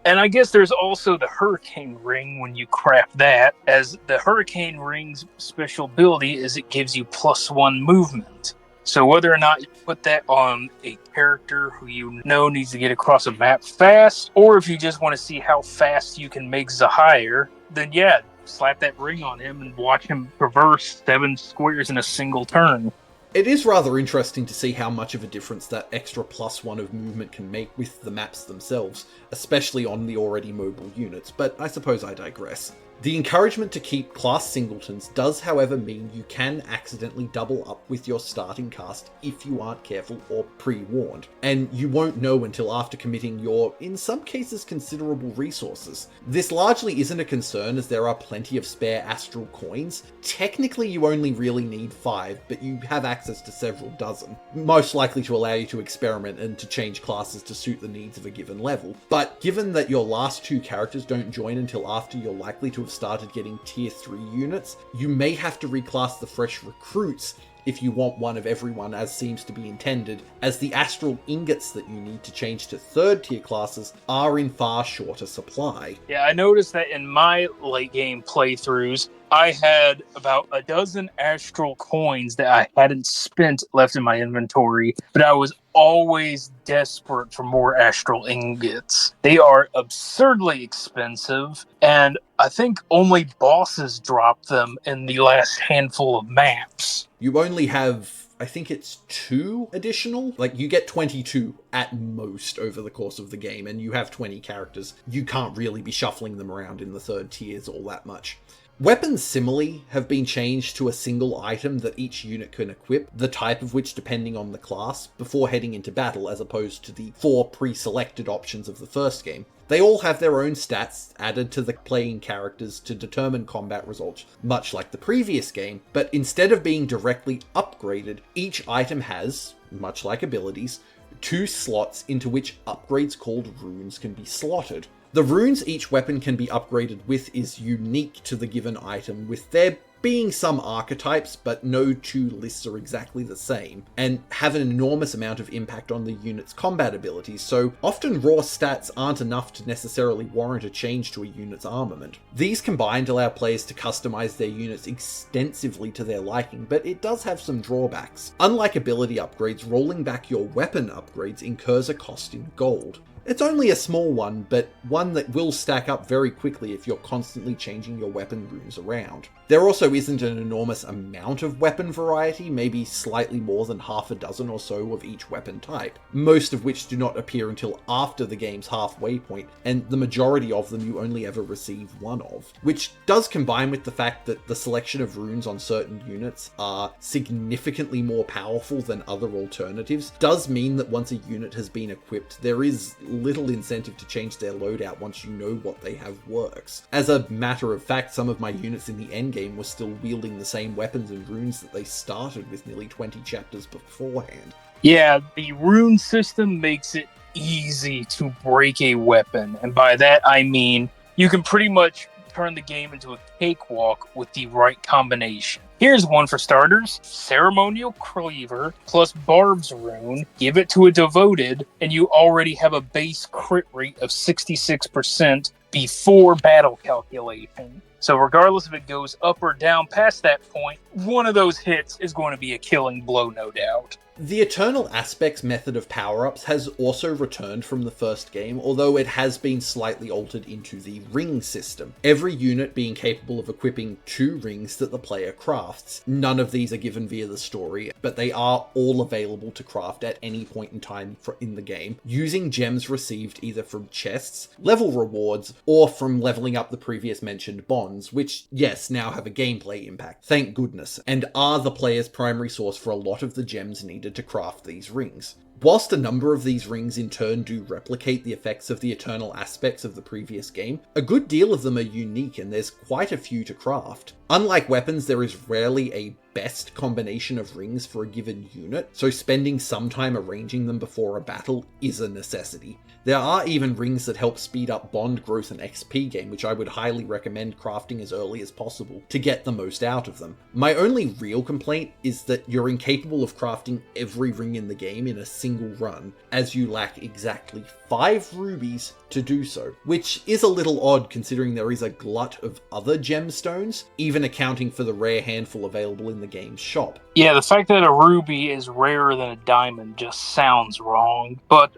And I guess there's also the Hurricane Ring when you craft that, as the Hurricane Ring's special ability is it gives you +1 movement. So whether or not you put that on a character who you know needs to get across a map fast, or if you just want to see how fast you can make Zuhair, then yeah, slap that ring on him and watch him traverse 7 squares in a single turn. It is rather interesting to see how much of a difference that extra +1 of movement can make with the maps themselves, especially on the already mobile units, but I suppose I digress. The encouragement to keep class singletons does, however, mean you can accidentally double up with your starting cast if you aren't careful or pre-warned, and you won't know until after committing your, in some cases, considerable resources. This largely isn't a concern as there are plenty of spare astral coins. Technically you only really need 5, but you have access to several dozen, most likely to allow you to experiment and to change classes to suit the needs of a given level. But given that your last 2 characters don't join until after you're likely to have started getting tier 3 units, you may have to reclass the fresh recruits if you want one of everyone as seems to be intended, as the astral ingots that you need to change to 3rd tier classes are in far shorter supply. Yeah, I noticed that in my late game playthroughs, I had about a dozen astral coins that I hadn't spent left in my inventory, but I was always desperate for more astral ingots. They are absurdly expensive, and I think only bosses drop them in the last handful of maps. You only have, I think it's 2 additional? Like, you get 22 at most over the course of the game, and you have 20 characters. You can't really be shuffling them around in the 3rd tiers all that much. Weapons similarly have been changed to a single item that each unit can equip, the type of which depending on the class, before heading into battle as opposed to the 4 pre-selected options of the first game. They all have their own stats added to the playing characters to determine combat results, much like the previous game, but instead of being directly upgraded, each item has, much like abilities, 2 slots into which upgrades called runes can be slotted. The runes each weapon can be upgraded with is unique to the given item, with there being some archetypes, but no 2 lists are exactly the same, and have an enormous amount of impact on the unit's combat abilities, so often raw stats aren't enough to necessarily warrant a change to a unit's armament. These combined allow players to customize their units extensively to their liking, but it does have some drawbacks. Unlike ability upgrades, rolling back your weapon upgrades incurs a cost in gold. It's only a small one, but one that will stack up very quickly if you're constantly changing your weapon runes around. There also isn't an enormous amount of weapon variety, maybe slightly more than half a dozen or so of each weapon type, most of which do not appear until after the game's halfway point, and the majority of them you only ever receive one of, which does combine with the fact that the selection of runes on certain units are significantly more powerful than other alternatives, does mean that once a unit has been equipped, there is little incentive to change their loadout once you know what they have works. As a matter of fact, some of my units in the endgame were still wielding the same weapons and runes that they started with nearly 20 chapters beforehand. Yeah, the rune system makes it easy to break a weapon, and by that I mean you can pretty much turn the game into a cakewalk with the right combination. Here's one for starters. Ceremonial Cleaver plus Barb's Rune. Give it to a Devoted, and you already have a base crit rate of 66% before battle calculation. So regardless if it goes up or down past that point, one of those hits is going to be a killing blow, no doubt. The Eternal Aspects method of power-ups has also returned from the first game, although it has been slightly altered into the ring system. Every unit being capable of equipping 2 rings that the player crafts. None of these are given via the story, but they are all available to craft at any point in time in the game, using gems received either from chests, level rewards, or from leveling up the previous mentioned bonds, which, yes, now have a gameplay impact, thank goodness, and are the player's primary source for a lot of the gems needed to craft these rings. Whilst a number of these rings in turn do replicate the effects of the Eternal Aspects of the previous game, a good deal of them are unique and there's quite a few to craft. Unlike weapons, there is rarely a best combination of rings for a given unit, so spending some time arranging them before a battle is a necessity. There are even rings that help speed up bond growth and XP gain, which I would highly recommend crafting as early as possible to get the most out of them. My only real complaint is that you're incapable of crafting every ring in the game in a single run, as you lack exactly 5 rubies to do so, which is a little odd considering there is a glut of other gemstones, even accounting for the rare handful available in the game's shop. Yeah, the fact that a ruby is rarer than a diamond just sounds wrong, but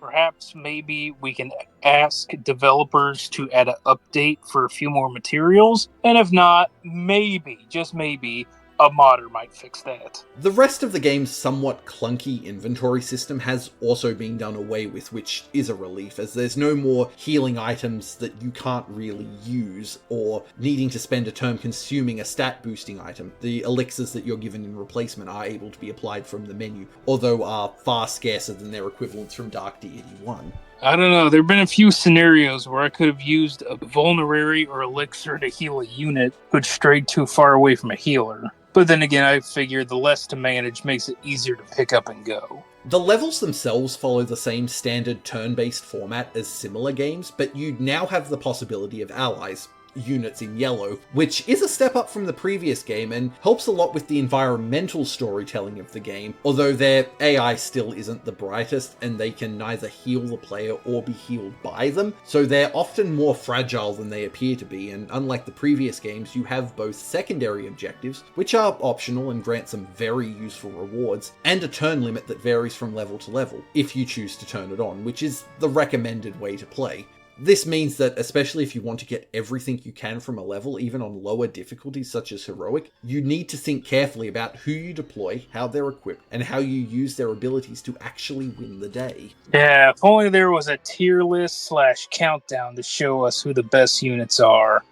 perhaps maybe we can ask developers to add an update for a few more materials, and if not, maybe, just maybe, a modder might fix that. The rest of the game's somewhat clunky inventory system has also been done away with, which is a relief, as there's no more healing items that you can't really use, or needing to spend a turn consuming a stat boosting item. The elixirs that you're given in replacement are able to be applied from the menu, although are far scarcer than their equivalents from Dark Deity I. I don't know, there have been a few scenarios where I could have used a vulnerary or elixir to heal a unit who'd strayed too far away from a healer. But then again, I figure the less to manage makes it easier to pick up and go. The levels themselves follow the same standard turn-based format as similar games, but you now have the possibility of allies, units in yellow, which is a step up from the previous game and helps a lot with the environmental storytelling of the game, although their AI still isn't the brightest and they can neither heal the player or be healed by them, so they're often more fragile than they appear to be, and unlike the previous games, you have both secondary objectives, which are optional and grant some very useful rewards, and a turn limit that varies from level to level, if you choose to turn it on, which is the recommended way to play. This means that, especially if you want to get everything you can from a level, even on lower difficulties such as Heroic, you need to think carefully about who you deploy, how they're equipped, and how you use their abilities to actually win the day. Yeah, if only there was a tier list / countdown to show us who the best units are.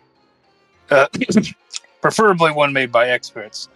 Preferably one made by experts.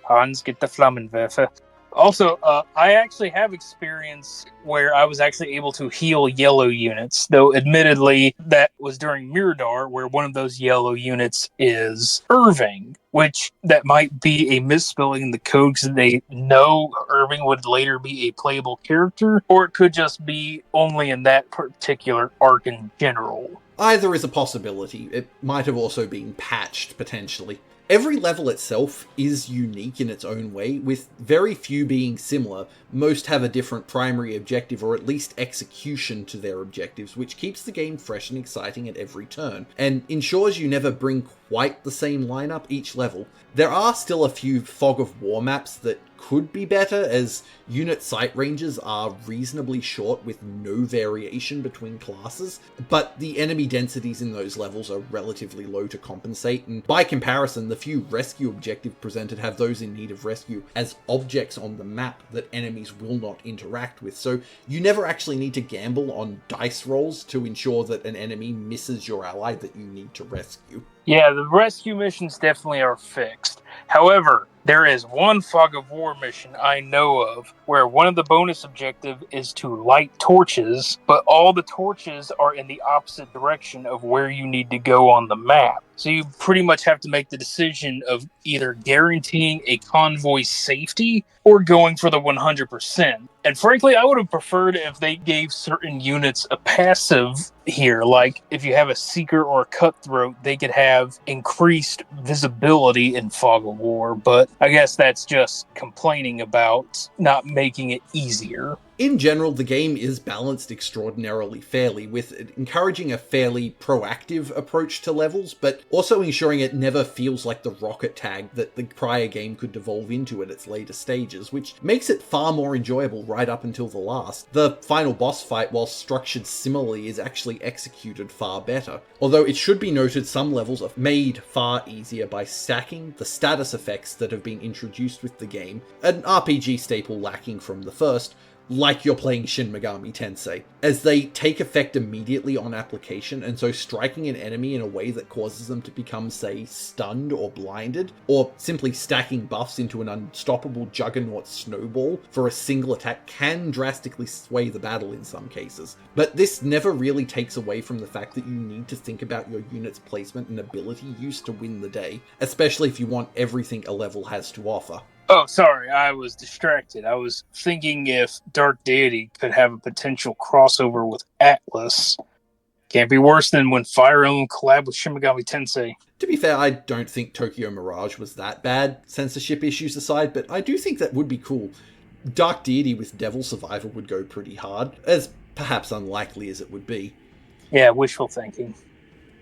Hans, get the Flammenwerfer. Also, I actually have experience where I was actually able to heal yellow units, though admittedly that was during Mirador, where one of those yellow units is Irving, which that might be a misspelling in the code because they know Irving would later be a playable character, or it could just be only in that particular arc in general. Either is a possibility. It might have also been patched, potentially. Every level itself is unique in its own way, with very few being similar. Most have a different primary objective, or at least execution to their objectives, which keeps the game fresh and exciting at every turn, and ensures you never bring quite the same lineup each level. There are still a few Fog of War maps that could be better, as unit sight ranges are reasonably short with no variation between classes, but the enemy densities in those levels are relatively low to compensate, and by comparison, the few rescue objectives presented have those in need of rescue as objects on the map that enemies will not interact with, so you never actually need to gamble on dice rolls to ensure that an enemy misses your ally that you need to rescue. Yeah, the rescue missions definitely are fixed. However, there is one Fog of War mission I know of where one of the bonus objective is to light torches, but all the torches are in the opposite direction of where you need to go on the map. So you pretty much have to make the decision of either guaranteeing a convoy's safety or going for the 100%. And frankly, I would have preferred if they gave certain units a passive here. Like, if you have a Seeker or a Cutthroat, they could have increased visibility in Fog of War. But I guess that's just complaining about not making it easier. In general, the game is balanced extraordinarily fairly, with encouraging a fairly proactive approach to levels, but also ensuring it never feels like the rocket tag that the prior game could devolve into at its later stages, which makes it far more enjoyable right up until the last. The final boss fight, while structured similarly, is actually executed far better. Although it should be noted some levels are made far easier by stacking the status effects that have been introduced with the game, an RPG staple lacking from the first, like you're playing Shin Megami Tensei, as they take effect immediately on application, and so striking an enemy in a way that causes them to become, say, stunned or blinded, or simply stacking buffs into an unstoppable juggernaut snowball for a single attack can drastically sway the battle in some cases. But this never really takes away from the fact that you need to think about your unit's placement and ability use to win the day, especially if you want everything a level has to offer. Oh, sorry, I was distracted. I was thinking if Dark Deity could have a potential crossover with Atlas. Can't be worse than when Fire Emblem collabed with Shin Megami Tensei. To be fair, I don't think Tokyo Mirage was that bad, censorship issues aside, but I do think that would be cool. Dark Deity with Devil Survivor would go pretty hard, as perhaps unlikely as it would be. Yeah, wishful thinking.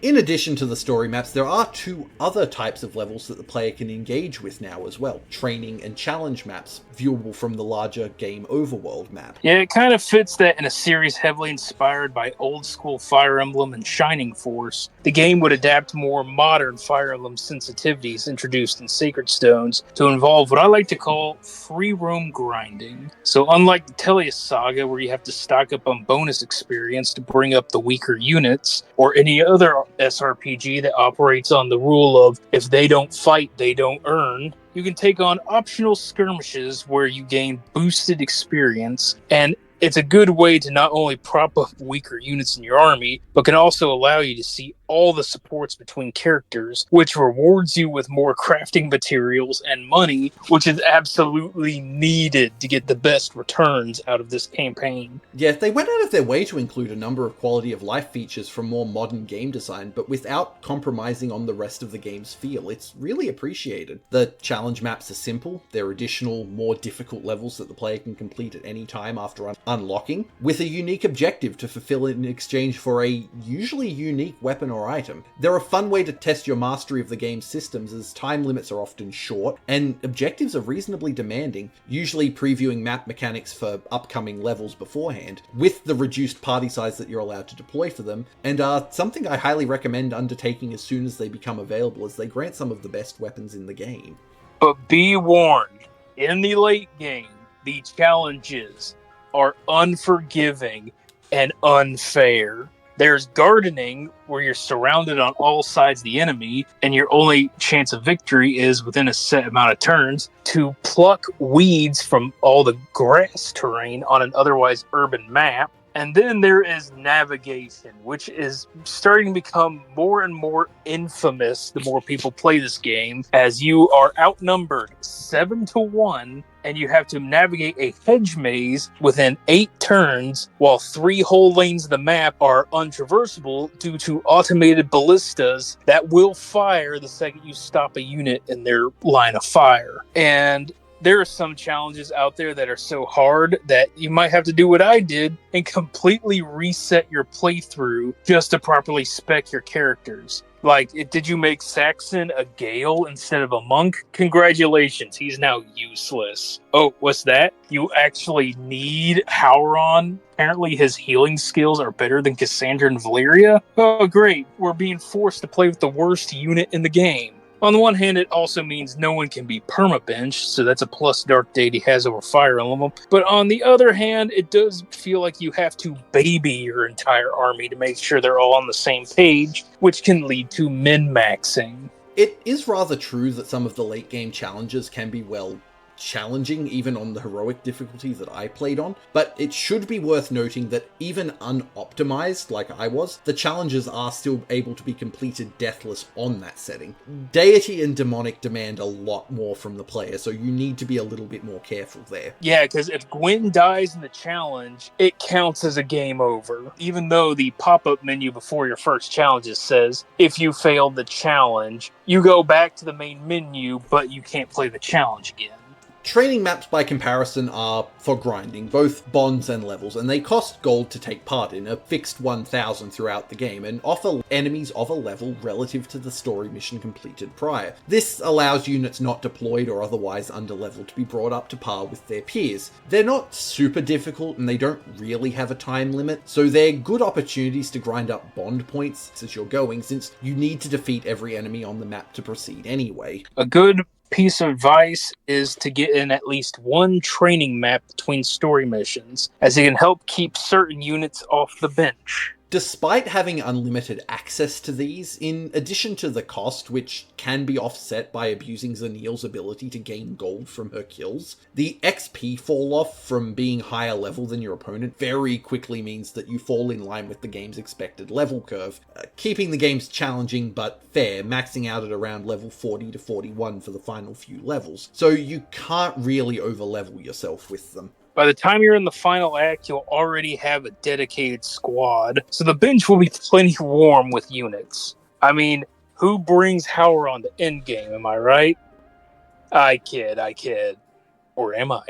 In addition to the story maps, there are two other types of levels that the player can engage with now as well. Training and challenge maps, viewable from the larger game overworld map. Yeah, it kind of fits that in a series heavily inspired by old school Fire Emblem and Shining Force. The game would adapt more modern Fire Emblem sensitivities introduced in Sacred Stones to involve what I like to call free roam grinding. So unlike the Tellius Saga, where you have to stock up on bonus experience to bring up the weaker units, or any other SRPG that operates on the rule of if they don't fight, they don't earn, you can take on optional skirmishes where you gain boosted experience, and it's a good way to not only prop up weaker units in your army, but can also allow you to see all the supports between characters, which rewards you with more crafting materials and money, which is absolutely needed to get the best returns out of this campaign. Yeah, they went out of their way to include a number of quality of life features from more modern game design, but without compromising on the rest of the game's feel. It's really appreciated. The challenge maps are simple. They're additional, more difficult levels that the player can complete at any time after unlocking, with a unique objective to fulfill in exchange for a usually unique weapon or item. They're a fun way to test your mastery of the game's systems, as time limits are often short and objectives are reasonably demanding, usually previewing map mechanics for upcoming levels beforehand, with the reduced party size that you're allowed to deploy for them, and are something I highly recommend undertaking as soon as they become available, as they grant some of the best weapons in the game. But be warned, in the late game, the challenges are unforgiving and unfair. There's gardening, where you're surrounded on all sides of the enemy, and your only chance of victory is within a set amount of turns to pluck weeds from all the grass terrain on an otherwise urban map. And then there is navigation, which is starting to become more and more infamous the more people play this game, as you are outnumbered 7-1, and you have to navigate a hedge maze within 8 turns, while 3 whole lanes of the map are untraversable due to automated ballistas that will fire the second you stop a unit in their line of fire. And there are some challenges out there that are so hard that you might have to do what I did and completely reset your playthrough just to properly spec your characters. Like, did you make Saxon a Gale instead of a monk? Congratulations, he's now useless. Oh, what's that? You actually need Howron? Apparently his healing skills are better than Cassandra and Valeria? Oh, great. We're being forced to play with the worst unit in the game. On the one hand, it also means no one can be permabenched, so that's a plus Dark Deity has over Fire Emblem. But on the other hand, it does feel like you have to baby your entire army to make sure they're all on the same page, which can lead to min-maxing. It is rather true that some of the late game challenges can be, well, challenging, even on the heroic difficulty that I played on, but it should be worth noting that even unoptimized, like I was, the challenges are still able to be completed deathless on that setting. Deity and Demonic demand a lot more from the player, so you need to be a little bit more careful there. Yeah, because if Gwen dies in the challenge, it counts as a game over, even though the pop-up menu before your first challenges says, if you failed the challenge, you go back to the main menu, but you can't play the challenge again. Training maps, by comparison, are for grinding, both bonds and levels, and they cost gold to take part in, a fixed 1,000 throughout the game, and offer enemies of a level relative to the story mission completed prior. This allows units not deployed or otherwise underleveled to be brought up to par with their peers. They're not super difficult, and they don't really have a time limit, so they're good opportunities to grind up bond points as you're going, since you need to defeat every enemy on the map to proceed anyway. A good piece of advice is to get in at least one training map between story missions, as it can help keep certain units off the bench. Despite having unlimited access to these, in addition to the cost, which can be offset by abusing Zanil's ability to gain gold from her kills, the XP fall-off from being higher level than your opponent very quickly means that you fall in line with the game's expected level curve, keeping the games challenging but fair, maxing out at around level 40 to 41 for the final few levels, so you can't really over-level yourself with them. By the time you're in the final act, you'll already have a dedicated squad, so the bench will be plenty warm with units. I mean, who brings Howard on the endgame, am I right? I kid. Or am I?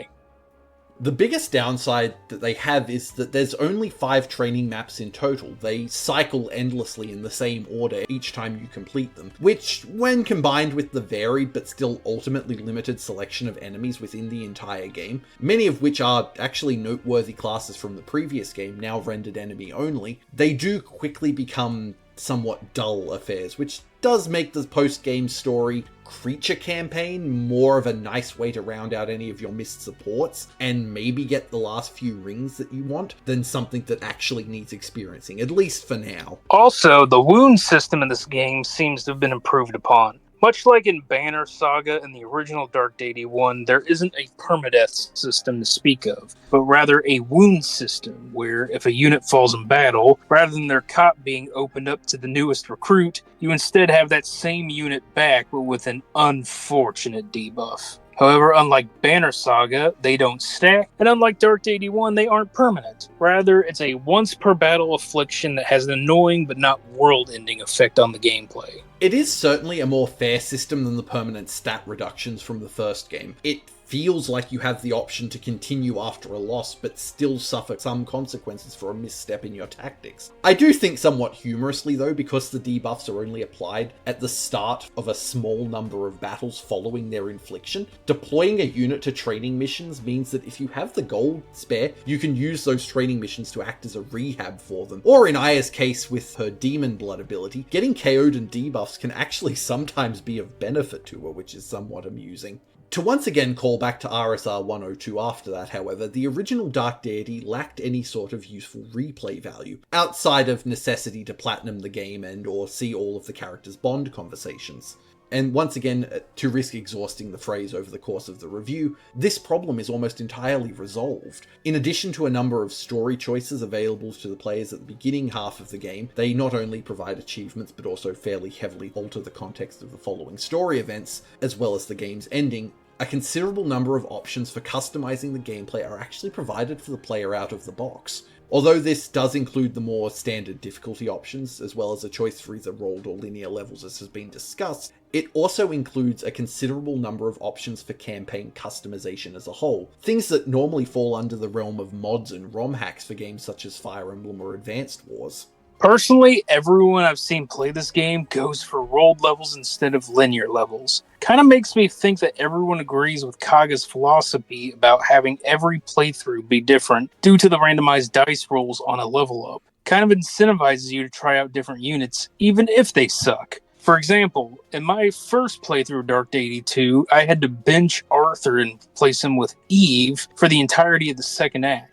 The biggest downside that they have is that there's only 5 training maps in total. They cycle endlessly in the same order each time you complete them, which, when combined with the varied but still ultimately limited selection of enemies within the entire game, many of which are actually noteworthy classes from the previous game, now rendered enemy only, they do quickly become somewhat dull affairs, which does make the post-game story creature campaign more of a nice way to round out any of your missed supports and maybe get the last few rings that you want than something that actually needs experiencing, at least for now. Also, the wound system in this game seems to have been improved upon. Much like in Banner Saga and the original Dark Deity 1, there isn't a permadeath system to speak of, but rather a wound system where if a unit falls in battle, rather than their cot being opened up to the newest recruit, you instead have that same unit back, but with an unfortunate debuff. However, unlike Banner Saga, they don't stack, and unlike Dark Deity 1, they aren't permanent. Rather, it's a once-per-battle affliction that has an annoying but not world-ending effect on the gameplay. It is certainly a more fair system than the permanent stat reductions from the first game. It feels like you have the option to continue after a loss, but still suffer some consequences for a misstep in your tactics. I do think somewhat humorously though, because the debuffs are only applied at the start of a small number of battles following their infliction, deploying a unit to training missions means that if you have the gold spare, you can use those training missions to act as a rehab for them. Or in Aya's case with her Demon Blood ability, getting KO'd and debuffs can actually sometimes be of benefit to her, which is somewhat amusing. To once again call back to RSR 102 after that, however, the original Dark Deity lacked any sort of useful replay value, outside of necessity to platinum the game and or see all of the characters' Bond conversations. And once again, to risk exhausting the phrase over the course of the review, this problem is almost entirely resolved. In addition to a number of story choices available to the players at the beginning half of the game, they not only provide achievements but also fairly heavily alter the context of the following story events, as well as the game's ending. A considerable number of options for customizing the gameplay are actually provided for the player out of the box. Although this does include the more standard difficulty options, as well as a choice for either rolled or linear levels as has been discussed, it also includes a considerable number of options for campaign customization as a whole, things that normally fall under the realm of mods and ROM hacks for games such as Fire Emblem or Advanced Wars. Personally, everyone I've seen play this game goes for rolled levels instead of linear levels. Kind of makes me think that everyone agrees with Kaga's philosophy about having every playthrough be different due to the randomized dice rolls on a level up. Kind of incentivizes you to try out different units, even if they suck. For example, in my first playthrough of Dark Deity II, I had to bench Arthur and place him with Eve for the entirety of the second act.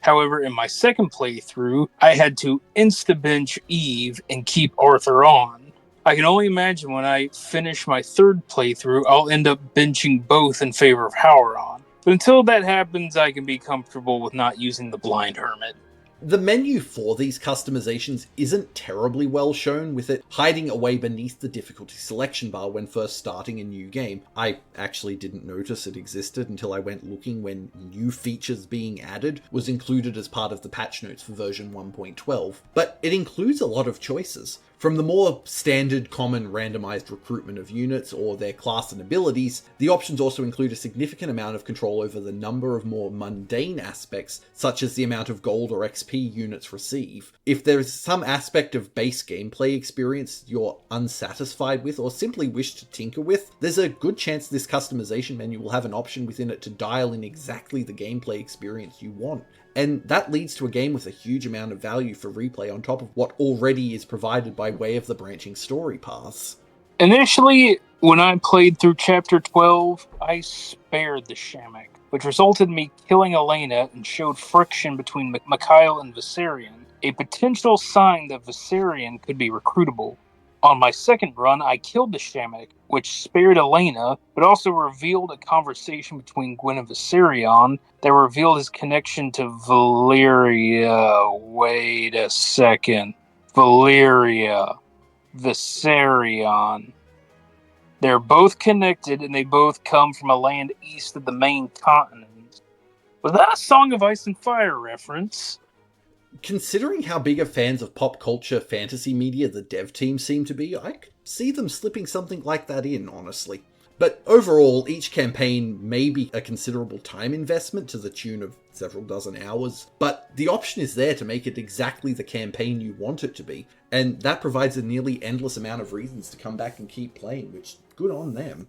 However, in my second playthrough, I had to insta-bench Eve and keep Arthur on. I can only imagine when I finish my third playthrough, I'll end up benching both in favor of Howron. But until that happens, I can be comfortable with not using the Blind Hermit. The menu for these customizations isn't terribly well shown, with it hiding away beneath the difficulty selection bar when first starting a new game. I actually didn't notice it existed until I went looking when new features being added was included as part of the patch notes for version 1.12. But it includes a lot of choices. From the more standard common randomized recruitment of units or their class and abilities, the options also include a significant amount of control over the number of more mundane aspects, such as the amount of gold or XP units receive. If there is some aspect of base gameplay experience you're unsatisfied with or simply wish to tinker with, there's a good chance this customization menu will have an option within it to dial in exactly the gameplay experience you want. And that leads to a game with a huge amount of value for replay on top of what already is provided by way of the branching story paths. Initially, when I played through Chapter 12, I spared the Shamak, which resulted in me killing Elena and showed friction between Mikhail and Viserion, a potential sign that Viserion could be recruitable. On my second run, I killed the Shamak, which spared Elena, but also revealed a conversation between Gwen and Viserion that revealed his connection to Valyria. Wait a second. Valyria. Viserion. They're both connected, and they both come from a land east of the main continent. Was that a Song of Ice and Fire reference? Considering how big of fans of pop culture fantasy media the dev team seem to be, I could see them slipping something like that in, honestly. But overall, each campaign may be a considerable time investment to the tune of several dozen hours, but the option is there to make it exactly the campaign you want it to be, and that provides a nearly endless amount of reasons to come back and keep playing, which good on them.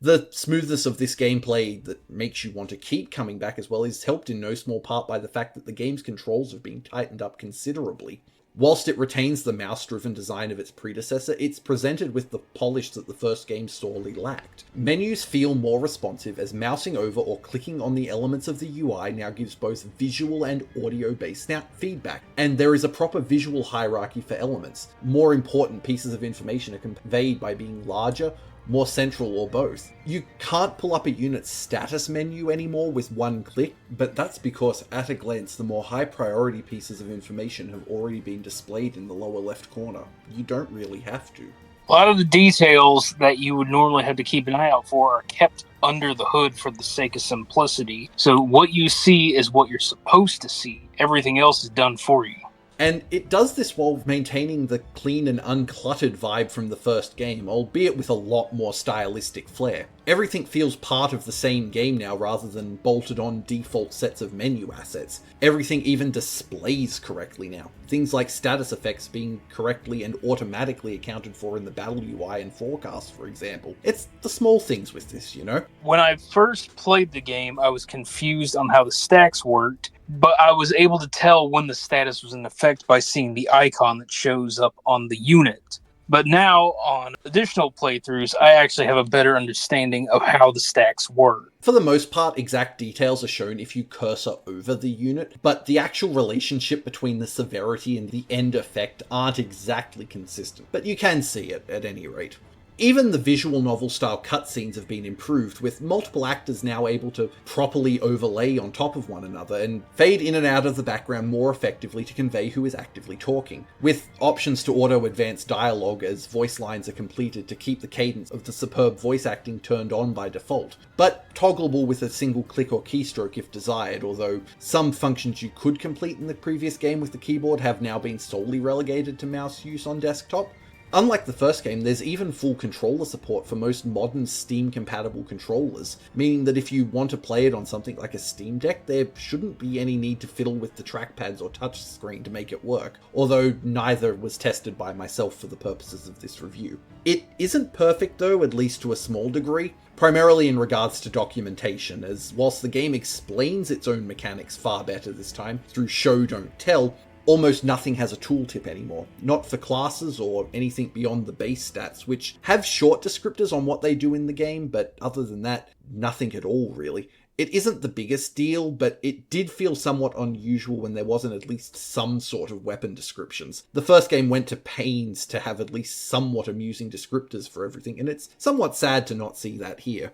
The smoothness of this gameplay that makes you want to keep coming back as well is helped in no small part by the fact that the game's controls have been tightened up considerably. Whilst it retains the mouse-driven design of its predecessor, it's presented with the polish that the first game sorely lacked. Menus feel more responsive as mousing over or clicking on the elements of the UI now gives both visual and audio-based feedback, and there is a proper visual hierarchy for elements. More important pieces of information are conveyed by being larger, more central, or both. You can't pull up a unit's status menu anymore with one click, but that's because at a glance the more high priority pieces of information have already been displayed in the lower left corner. You don't really have to. A lot of the details that you would normally have to keep an eye out for are kept under the hood for the sake of simplicity. So what you see is what you're supposed to see. Everything else is done for you. And it does this while maintaining the clean and uncluttered vibe from the first game, albeit with a lot more stylistic flair. Everything feels part of the same game now rather than bolted on default sets of menu assets. Everything even displays correctly now. Things like status effects being correctly and automatically accounted for in the battle UI and forecast, for example. It's the small things with this, you know? When I first played the game, I was confused on how the stacks worked, but I was able to tell when the status was in effect by seeing the icon that shows up on the unit. But now, on additional playthroughs, I actually have a better understanding of how the stacks work. For the most part, exact details are shown if you cursor over the unit, but the actual relationship between the severity and the end effect aren't exactly consistent, but you can see it at any rate. Even the visual novel-style cutscenes have been improved, with multiple actors now able to properly overlay on top of one another and fade in and out of the background more effectively to convey who is actively talking, with options to auto-advance dialogue as voice lines are completed to keep the cadence of the superb voice acting turned on by default, but toggleable with a single click or keystroke if desired, although some functions you could complete in the previous game with the keyboard have now been solely relegated to mouse use on desktop. Unlike the first game, there's even full controller support for most modern Steam-compatible controllers, meaning that if you want to play it on something like a Steam Deck, there shouldn't be any need to fiddle with the trackpads or touchscreen to make it work, although neither was tested by myself for the purposes of this review. It isn't perfect though, at least to a small degree, primarily in regards to documentation, as whilst the game explains its own mechanics far better this time through show don't tell, almost nothing has a tooltip anymore, not for classes or anything beyond the base stats, which have short descriptors on what they do in the game, but other than that, nothing at all really. It isn't the biggest deal, but it did feel somewhat unusual when there wasn't at least some sort of weapon descriptions. The first game went to pains to have at least somewhat amusing descriptors for everything, and it's somewhat sad to not see that here.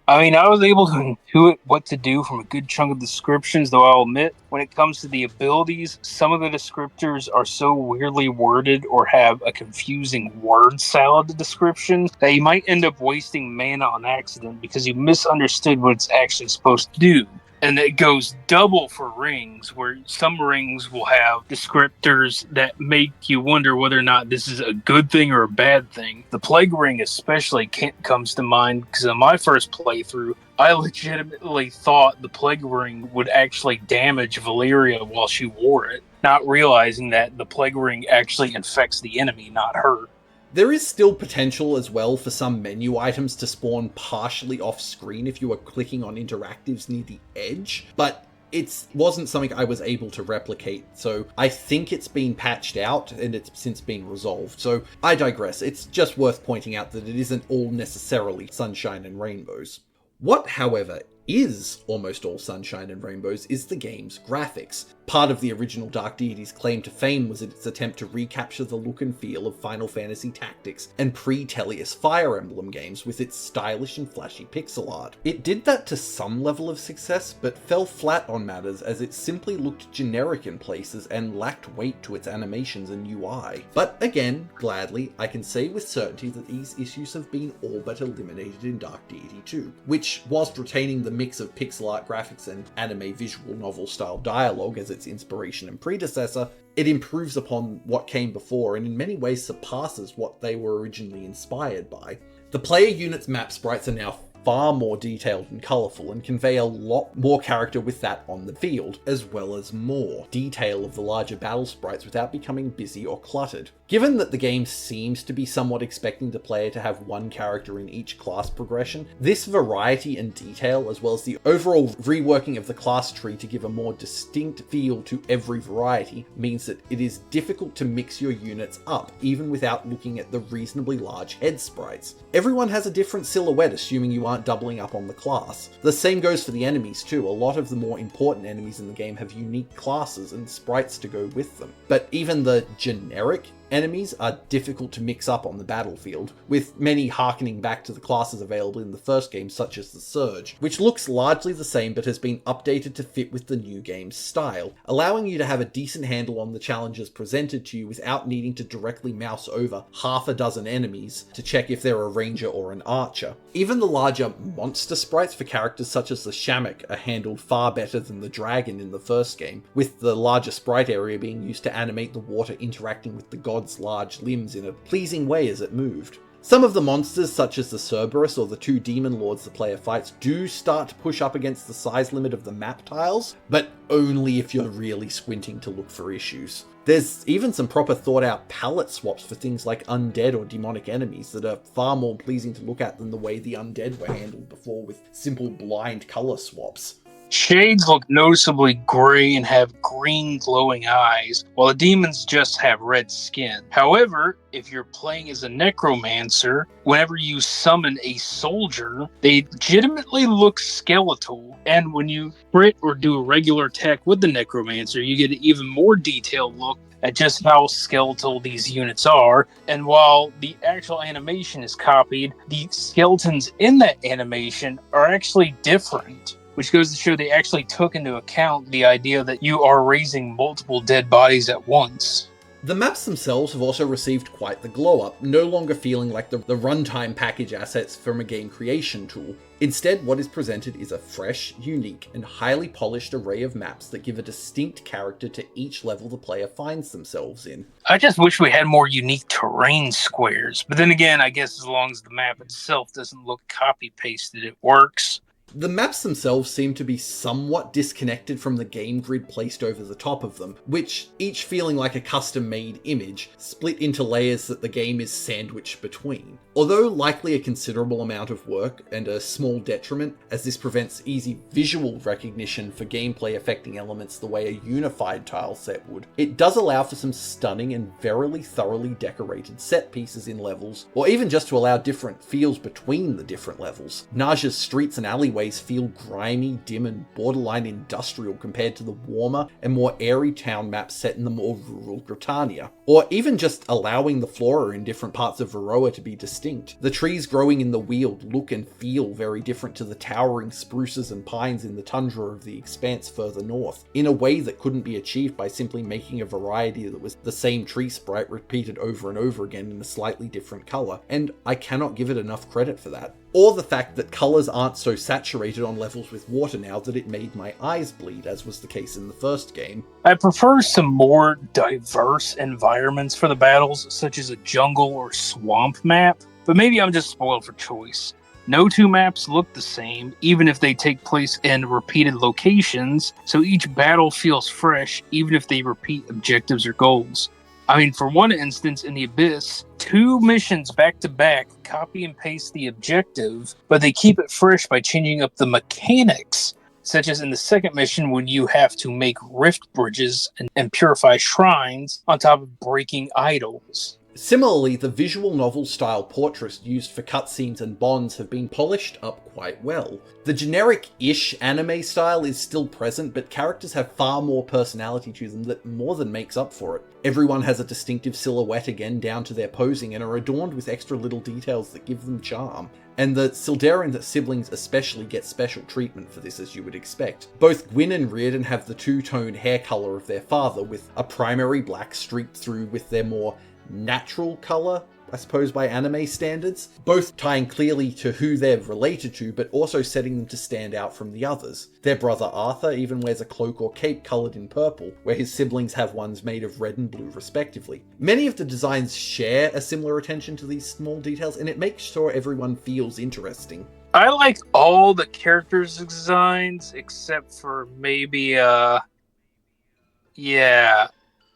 I mean, I was able to intuit what to do from a good chunk of descriptions, though I'll admit, when it comes to the abilities, some of the descriptors are so weirdly worded or have a confusing word salad description that you might end up wasting mana on accident because you misunderstood what it's actually supposed to do. And it goes double for rings, where some rings will have descriptors that make you wonder whether or not this is a good thing or a bad thing. The plague ring especially comes to mind, because in my first playthrough, I legitimately thought the plague ring would actually damage Valeria while she wore it, not realizing that the plague ring actually infects the enemy, not her. There is still potential as well for some menu items to spawn partially off screen if you are clicking on interactives near the edge, but it wasn't something I was able to replicate, so I think it's been patched out and it's since been resolved. So I digress. It's just worth pointing out that it isn't all necessarily sunshine and rainbows. What, however, is almost all sunshine and rainbows is the game's graphics. Part of the original Dark Deity's claim to fame was its attempt to recapture the look and feel of Final Fantasy Tactics and pre-Tellius Fire Emblem games with its stylish and flashy pixel art. It did that to some level of success, but fell flat on matters as it simply looked generic in places and lacked weight to its animations and UI. But again, gladly, I can say with certainty that these issues have been all but eliminated in Dark Deity II, which, whilst retaining the mix of pixel art graphics and anime visual novel style dialogue as its inspiration and predecessor, it improves upon what came before and in many ways surpasses what they were originally inspired by. The player unit's map sprites are now far more detailed and colourful and convey a lot more character with that on the field, as well as more detail of the larger battle sprites without becoming busy or cluttered. Given that the game seems to be somewhat expecting the player to have one character in each class progression, this variety and detail, as well as the overall reworking of the class tree to give a more distinct feel to every variety, means that it is difficult to mix your units up, even without looking at the reasonably large head sprites. Everyone has a different silhouette, assuming you aren't doubling up on the class. The same goes for the enemies too. A lot of the more important enemies in the game have unique classes and sprites to go with them. But even the generic enemies are difficult to mix up on the battlefield, with many harkening back to the classes available in the first game, such as the Surge, which looks largely the same but has been updated to fit with the new game's style, allowing you to have a decent handle on the challenges presented to you without needing to directly mouse over half a dozen enemies to check if they're a ranger or an archer. Even the larger monster sprites for characters such as the Shamak are handled far better than the dragon in the first game, with the larger sprite area being used to animate the water interacting with the god's large limbs in a pleasing way as it moved. Some of the monsters, such as the Cerberus or the two demon lords the player fights, do start to push up against the size limit of the map tiles, but only if you're really squinting to look for issues. There's even some proper thought out palette swaps for things like undead or demonic enemies that are far more pleasing to look at than the way the undead were handled before with simple blind color swaps. Shades look noticeably gray and have green glowing eyes, while the demons just have red skin. However, if you're playing as a necromancer, whenever you summon a soldier, they legitimately look skeletal. And when you crit or do a regular attack with the necromancer, you get an even more detailed look at just how skeletal these units are. And while the actual animation is copied, the skeletons in that animation are actually different, which goes to show they actually took into account the idea that you are raising multiple dead bodies at once. The maps themselves have also received quite the glow-up, no longer feeling like the runtime package assets from a game creation tool. Instead, what is presented is a fresh, unique, and highly polished array of maps that give a distinct character to each level the player finds themselves in. I just wish we had more unique terrain squares, but then again, I guess as long as the map itself doesn't look copy-pasted, it works. The maps themselves seem to be somewhat disconnected from the game grid placed over the top of them, which, each feeling like a custom-made image, split into layers that the game is sandwiched between. Although likely a considerable amount of work and a small detriment, as this prevents easy visual recognition for gameplay affecting elements the way a unified tile set would, it does allow for some stunning and verily thoroughly decorated set pieces in levels, or even just to allow different feels between the different levels. Naja's streets and alleyways ways feel grimy, dim, and borderline industrial compared to the warmer and more airy town maps set in the more rural Britannia. Or even just allowing the flora in different parts of Varroa to be distinct. The trees growing in the Weald look and feel very different to the towering spruces and pines in the tundra of the expanse further north, in a way that couldn't be achieved by simply making a variety that was the same tree sprite repeated over and over again in a slightly different colour, and I cannot give it enough credit for that. Or the fact that colours aren't so saturated on levels with water now that it made my eyes bleed, as was the case in the first game. I prefer some more diverse environments for the battles, such as a jungle or swamp map, but maybe I'm just spoiled for choice. No two maps look the same, even if they take place in repeated locations, so each battle feels fresh, even if they repeat objectives or goals. I mean, for one instance, in the Abyss, 2 missions back-to-back copy and paste the objective, but they keep it fresh by changing up the mechanics, such as in the second mission when you have to make rift bridges and purify shrines on top of breaking idols. Similarly, the visual novel-style portraits used for cutscenes and bonds have been polished up quite well. The generic-ish anime style is still present, but characters have far more personality to them that more than makes up for it. Everyone has a distinctive silhouette again down to their posing and are adorned with extra little details that give them charm. And the Sildarin siblings especially get special treatment for this, as you would expect. Both Gwyn and Reardon have the two-tone hair colour of their father, with a primary black streaked through with their more natural colour, I suppose by anime standards, both tying clearly to who they're related to, but also setting them to stand out from the others. Their brother Arthur even wears a cloak or cape coloured in purple, where his siblings have ones made of red and blue respectively. Many of the designs share a similar attention to these small details, and it makes sure everyone feels interesting. I like all the characters' designs, except for maybe,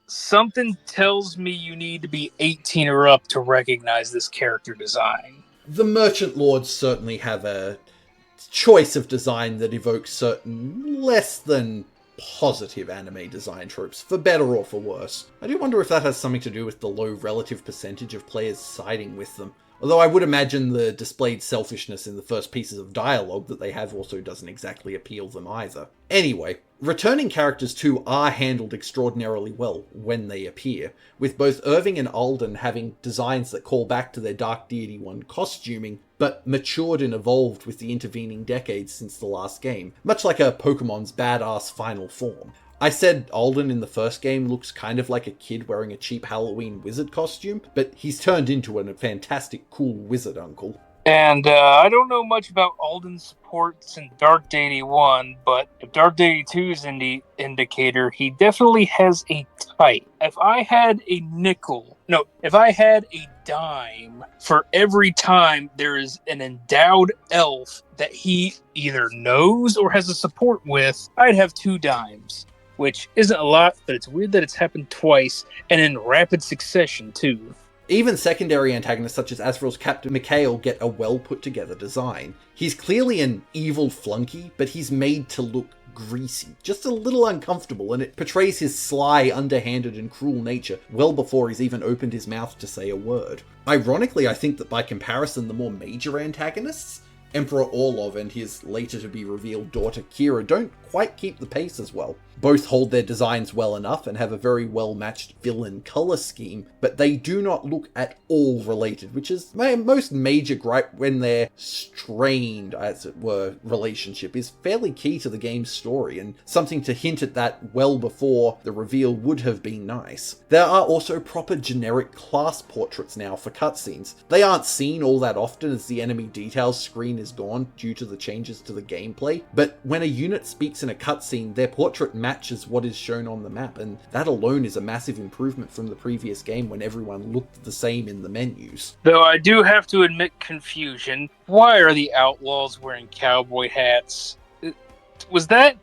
something tells me you need to be 18 or up to recognize this character design. The Merchant Lords certainly have a choice of design that evokes certain less than positive anime design tropes, for better or for worse. I do wonder if that has something to do with the low relative percentage of players siding with them. Although I would imagine the displayed selfishness in the first pieces of dialogue that they have also doesn't exactly appeal them either. Anyway, returning characters too are handled extraordinarily well when they appear, with both Irving and Alden having designs that call back to their Dark Deity I costuming, but matured and evolved with the intervening decades since the last game, much like a Pokemon's badass final form. I said Alden in the first game looks kind of like a kid wearing a cheap Halloween wizard costume, but he's turned into a fantastic cool wizard uncle. And I don't know much about Alden's supports in Dark Deity 1, but if Dark Deity 2 is in the indicator, he definitely has a type. If I had a dime for every time there is an endowed elf that he either knows or has a support with, I'd have 2 dimes. Which isn't a lot, but it's weird that it's happened twice, and in rapid succession, too. Even secondary antagonists such as Asriel's Captain Mikhail get a well-put-together design. He's clearly an evil flunky, but he's made to look greasy, just a little uncomfortable, and it portrays his sly, underhanded, and cruel nature well before he's even opened his mouth to say a word. Ironically, I think that by comparison, the more major antagonists, Emperor Orlov and his later-to-be-revealed daughter Kira, don't quite keep the pace as well. Both hold their designs well enough and have a very well-matched villain colour scheme, but they do not look at all related, which is my most major gripe when their strained, as it were, relationship is fairly key to the game's story, and something to hint at that well before the reveal would have been nice. There are also proper generic class portraits now for cutscenes. They aren't seen all that often as the enemy details screen is gone due to the changes to the gameplay, but when a unit speaks in a cutscene, their portrait matches what is shown on the map, and that alone is a massive improvement from the previous game when everyone looked the same in the menus. Though I do have to admit confusion. Why are the outlaws wearing cowboy hats? Was that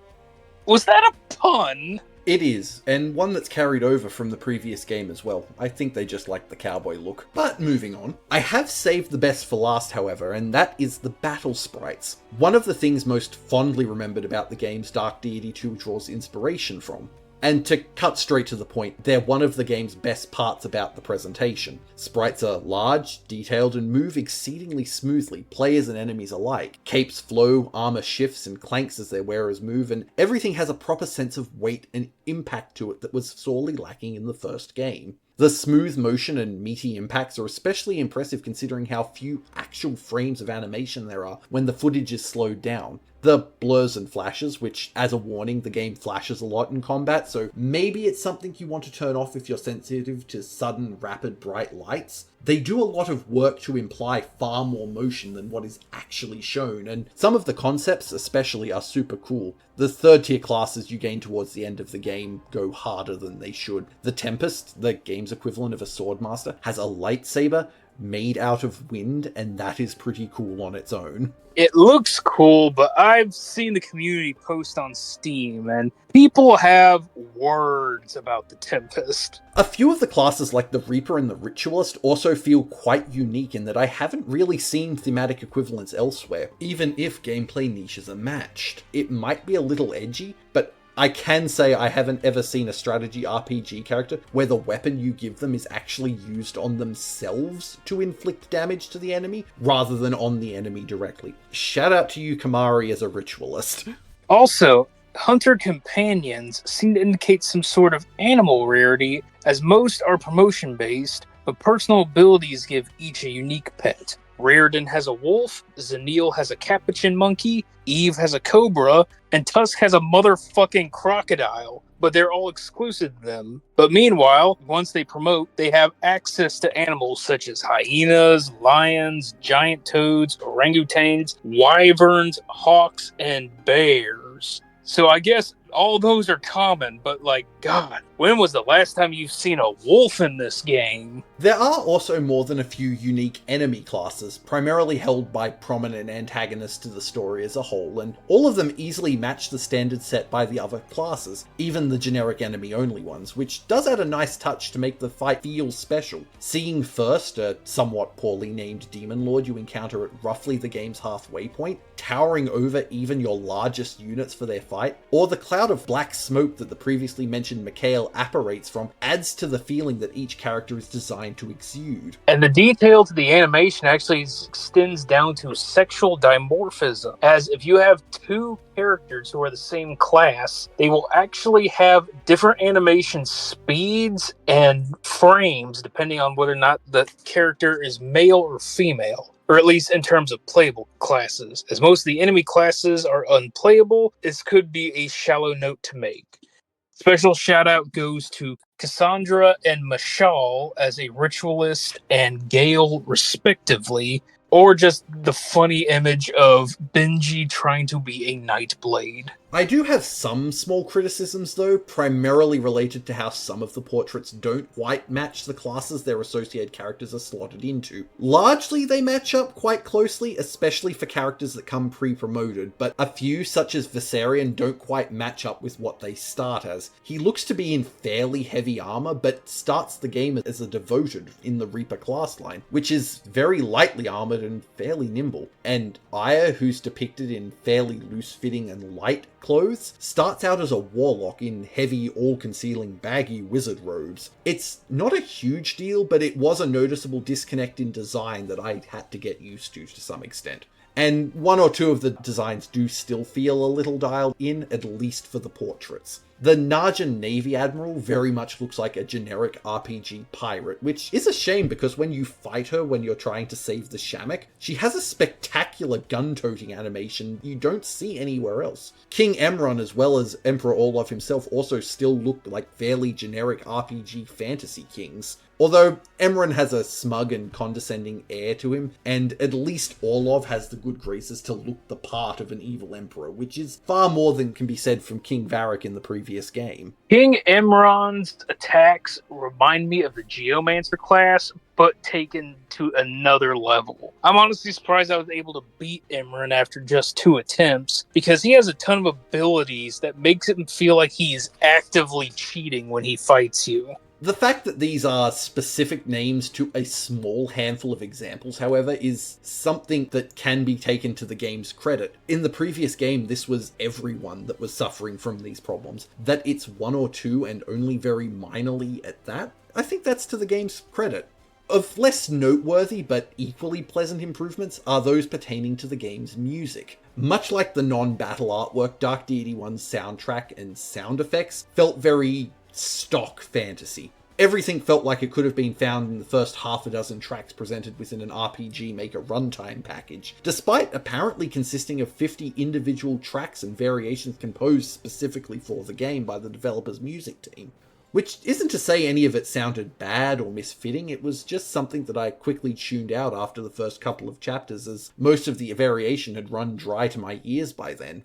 a pun? It is, and one that's carried over from the previous game as well. I think they just like the cowboy look. But moving on. I have saved the best for last, however, and that is the battle sprites. One of the things most fondly remembered about the game's Dark Deity II draws inspiration from. And to cut straight to the point, they're one of the game's best parts about the presentation. Sprites are large, detailed, and move exceedingly smoothly, players and enemies alike. Capes flow, armor shifts and clanks as their wearers move, and everything has a proper sense of weight and impact to it that was sorely lacking in the first game. The smooth motion and meaty impacts are especially impressive considering how few actual frames of animation there are when the footage is slowed down. The blurs and flashes, which, as a warning, the game flashes a lot in combat, so maybe it's something you want to turn off if you're sensitive to sudden, rapid, bright lights. They do a lot of work to imply far more motion than what is actually shown, and some of the concepts especially are super cool. The third tier classes you gain towards the end of the game go harder than they should. The Tempest, the game's equivalent of a Swordmaster, has a lightsaber made out of wind, and that is pretty cool on its own. It looks cool, but I've seen the community post on Steam, and people have words about the Tempest. A few of the classes like the Reaper and the Ritualist also feel quite unique in that I haven't really seen thematic equivalents elsewhere, even if gameplay niches are matched. It might be a little edgy, but I can say I haven't ever seen a strategy RPG character where the weapon you give them is actually used on themselves to inflict damage to the enemy, rather than on the enemy directly. Shout out to you, Kamari, as a ritualist. Also, hunter companions seem to indicate some sort of animal rarity, as most are promotion-based, but personal abilities give each a unique pet. Reardon has a wolf, Zanil has a capuchin monkey, Eve has a cobra, and Tusk has a motherfucking crocodile, but they're all exclusive to them. But meanwhile, once they promote, they have access to animals such as hyenas, lions, giant toads, orangutans, wyverns, hawks, and bears. So I guess all those are common, but like, God, when was the last time you've seen a wolf in this game? There are also more than a few unique enemy classes, primarily held by prominent antagonists to the story as a whole, and all of them easily match the standard set by the other classes, even the generic enemy-only ones, which does add a nice touch to make the fight feel special. Seeing first a somewhat poorly named demon lord you encounter at roughly the game's halfway point, towering over even your largest units for their fight, or the cloud of black smoke that the previously mentioned Mikhail apparates from adds to the feeling that each character is designed to exude. And the detail to the animation actually extends down to sexual dimorphism, as if you have two characters who are the same class, they will actually have different animation speeds and frames depending on whether or not the character is male or female. Or at least in terms of playable classes. As most of the enemy classes are unplayable, this could be a shallow note to make. Special shout out goes to Cassandra and Mashal as a ritualist and Gale respectively, or just the funny image of Benji trying to be a Nightblade. I do have some small criticisms though, primarily related to how some of the portraits don't quite match the classes their associated characters are slotted into. Largely they match up quite closely, especially for characters that come pre-promoted, but a few such as Viserion don't quite match up with what they start as. He looks to be in fairly heavy armor, but starts the game as a devoted in the Reaper class line, which is very lightly armored and fairly nimble. And Aya, who's depicted in fairly loose-fitting and light clothes, starts out as a warlock in heavy, all-concealing, baggy wizard robes. It's not a huge deal, but it was a noticeable disconnect in design that I had to get used to some extent. And one or two of the designs do still feel a little dialed in, at least for the portraits. The Narjan Navy Admiral very much looks like a generic RPG pirate, which is a shame because when you fight her when you're trying to save the Shamak, she has a spectacular gun-toting animation you don't see anywhere else. King Emron as well as Emperor Orlov himself also still look like fairly generic RPG fantasy kings. Although Emron has a smug and condescending air to him, and at least Orlov has the good graces to look the part of an evil emperor, which is far more than can be said from King Varric in the previous game. King Emron's attacks remind me of the Geomancer class, but taken to another level. I'm honestly surprised I was able to beat Emron after just 2 attempts, because he has a ton of abilities that makes him feel like he is actively cheating when he fights you. The fact that these are specific names to a small handful of examples, however, is something that can be taken to the game's credit. In the previous game, this was everyone that was suffering from these problems. That it's one or two and only very minorly at that, I think that's to the game's credit. Of less noteworthy but equally pleasant improvements are those pertaining to the game's music. Much like the non-battle artwork, Dark Deity 1's soundtrack and sound effects felt very stock fantasy. Everything felt like it could have been found in the first half a dozen tracks presented within an RPG Maker runtime package, despite apparently consisting of 50 individual tracks and variations composed specifically for the game by the developer's music team. Which isn't to say any of it sounded bad or misfitting, it was just something that I quickly tuned out after the first couple of chapters, as most of the variation had run dry to my ears by then.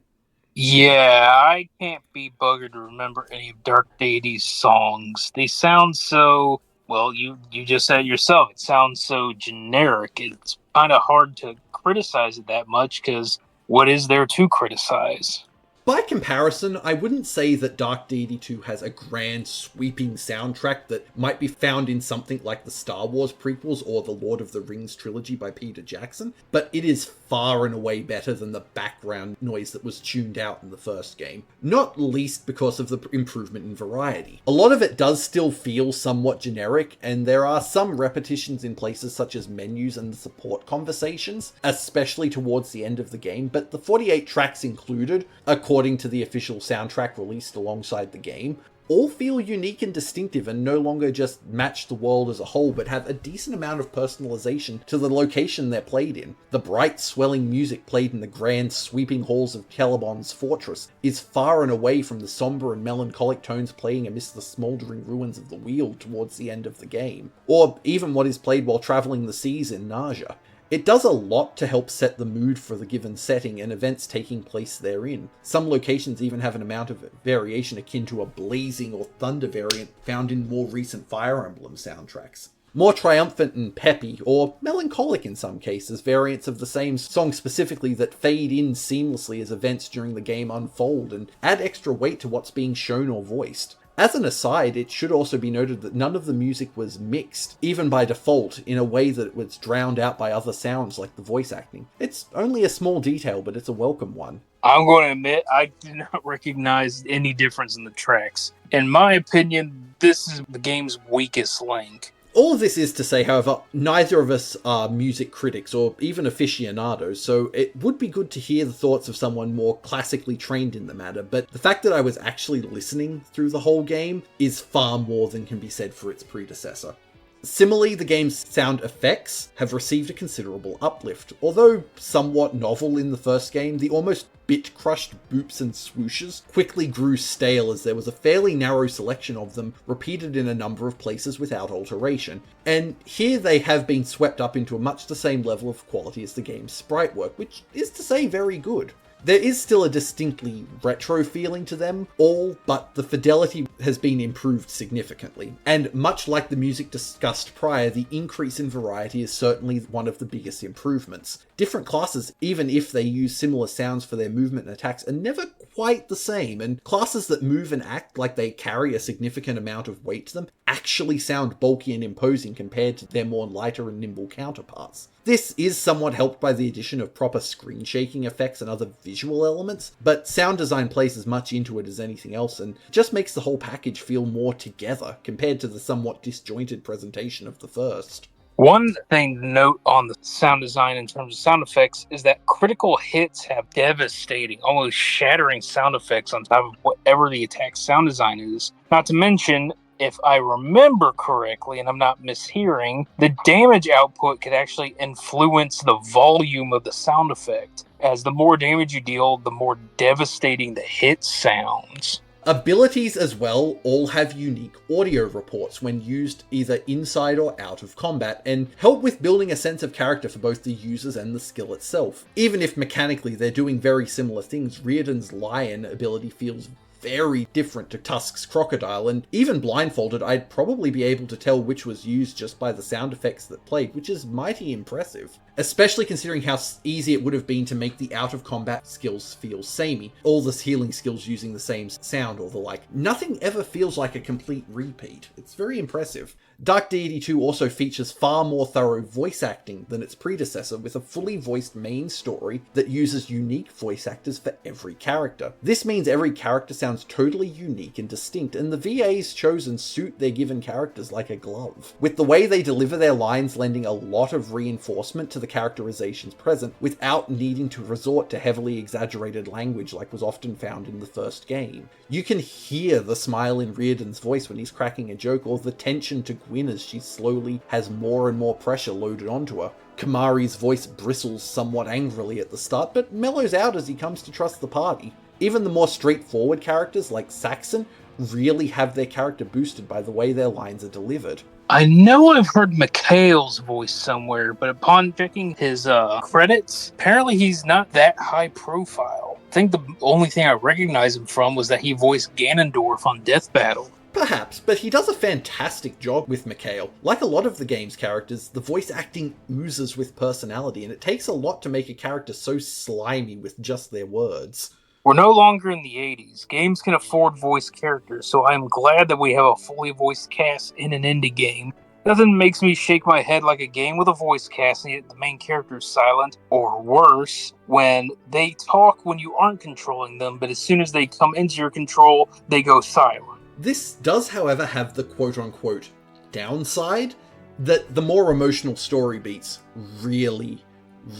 Yeah, I can't be buggered to remember any of Dark Deity's songs. They sound so, well, you just said it yourself, it sounds so generic. It's kind of hard to criticize it that much, because what is there to criticize? By comparison, I wouldn't say that Dark Deity II has a grand, sweeping soundtrack that might be found in something like the Star Wars prequels or the Lord of the Rings trilogy by Peter Jackson, but it is far and away better than the background noise that was tuned out in the first game, not least because of the improvement in variety. A lot of it does still feel somewhat generic, and there are some repetitions in places such as menus and the support conversations, especially towards the end of the game, but the 48 tracks included, according to the official soundtrack released alongside the game, all feel unique and distinctive and no longer just match the world as a whole, but have a decent amount of personalization to the location they're played in. The bright, swelling music played in the grand, sweeping halls of Caliban's fortress is far and away from the somber and melancholic tones playing amidst the smouldering ruins of the Weald towards the end of the game, or even what is played while travelling the seas in Naja. It does a lot to help set the mood for the given setting and events taking place therein. Some locations even have an amount of variation akin to a blazing or thunder variant found in more recent Fire Emblem soundtracks. More triumphant and peppy, or melancholic in some cases, variants of the same song specifically that fade in seamlessly as events during the game unfold and add extra weight to what's being shown or voiced. As an aside, it should also be noted that none of the music was mixed, even by default, in a way that it was drowned out by other sounds like the voice acting. It's only a small detail, but it's a welcome one. I'm going to admit, I did not recognize any difference in the tracks. In my opinion, this is the game's weakest link. All of this is to say, however, neither of us are music critics or even aficionados, so it would be good to hear the thoughts of someone more classically trained in the matter, but the fact that I was actually listening through the whole game is far more than can be said for its predecessor. Similarly, the game's sound effects have received a considerable uplift. Although somewhat novel in the first game, the almost bit-crushed boops and swooshes quickly grew stale as there was a fairly narrow selection of them repeated in a number of places without alteration. And here they have been swept up into a much the same level of quality as the game's sprite work, which is to say very good. There is still a distinctly retro feeling to them all, but the fidelity has been improved significantly. And much like the music discussed prior, the increase in variety is certainly one of the biggest improvements. Different classes, even if they use similar sounds for their movement and attacks, are never quite the same, and classes that move and act like they carry a significant amount of weight to them actually sound bulky and imposing compared to their more lighter and nimble counterparts. This is somewhat helped by the addition of proper screen shaking effects and other visual elements, but sound design plays as much into it as anything else and just makes the whole package feel more together compared to the somewhat disjointed presentation of the first. One thing to note on the sound design in terms of sound effects is that critical hits have devastating, almost shattering sound effects on top of whatever the attack sound design is. Not to mention, if I remember correctly, and I'm not mishearing, the damage output could actually influence the volume of the sound effect. As the more damage you deal, the more devastating the hit sounds. Abilities as well all have unique audio reports when used either inside or out of combat, and help with building a sense of character for both the users and the skill itself. Even if mechanically they're doing very similar things, Riordan's Lion ability feels very different to Tusk's crocodile, and even blindfolded, I'd probably be able to tell which was used just by the sound effects that played, which is mighty impressive. Especially considering how easy it would have been to make the out-of-combat skills feel samey, all the healing skills using the same sound or the like. Nothing ever feels like a complete repeat. It's very impressive. Dark Deity 2 also features far more thorough voice acting than its predecessor, with a fully voiced main story that uses unique voice actors for every character. This means every character sounds totally unique and distinct, and the VAs chosen suit their given characters like a glove, with the way they deliver their lines lending a lot of reinforcement to the characterizations present without needing to resort to heavily exaggerated language like was often found in the first game. You can hear the smile in Reardon's voice when he's cracking a joke, or the tension to Gwyn as she slowly has more and more pressure loaded onto her. Kamari's voice bristles somewhat angrily at the start, but mellows out as he comes to trust the party. Even the more straightforward characters like Saxon really have their character boosted by the way their lines are delivered. I know I've heard Mikhail's voice somewhere, but upon checking his credits, apparently he's not that high profile. I think the only thing I recognize him from was that he voiced Ganondorf on Death Battle. Perhaps, but he does a fantastic job with Mikhail. Like a lot of the game's characters, the voice acting oozes with personality, and it takes a lot to make a character so slimy with just their words. We're no longer in the 80s. Games can afford voice characters, so I'm glad that we have a fully voiced cast in an indie game. Nothing makes me shake my head like a game with a voice cast and yet the main character is silent, or worse, when they talk when you aren't controlling them, but as soon as they come into your control, they go silent. This does, however, have the quote-unquote downside that the more emotional story beats really,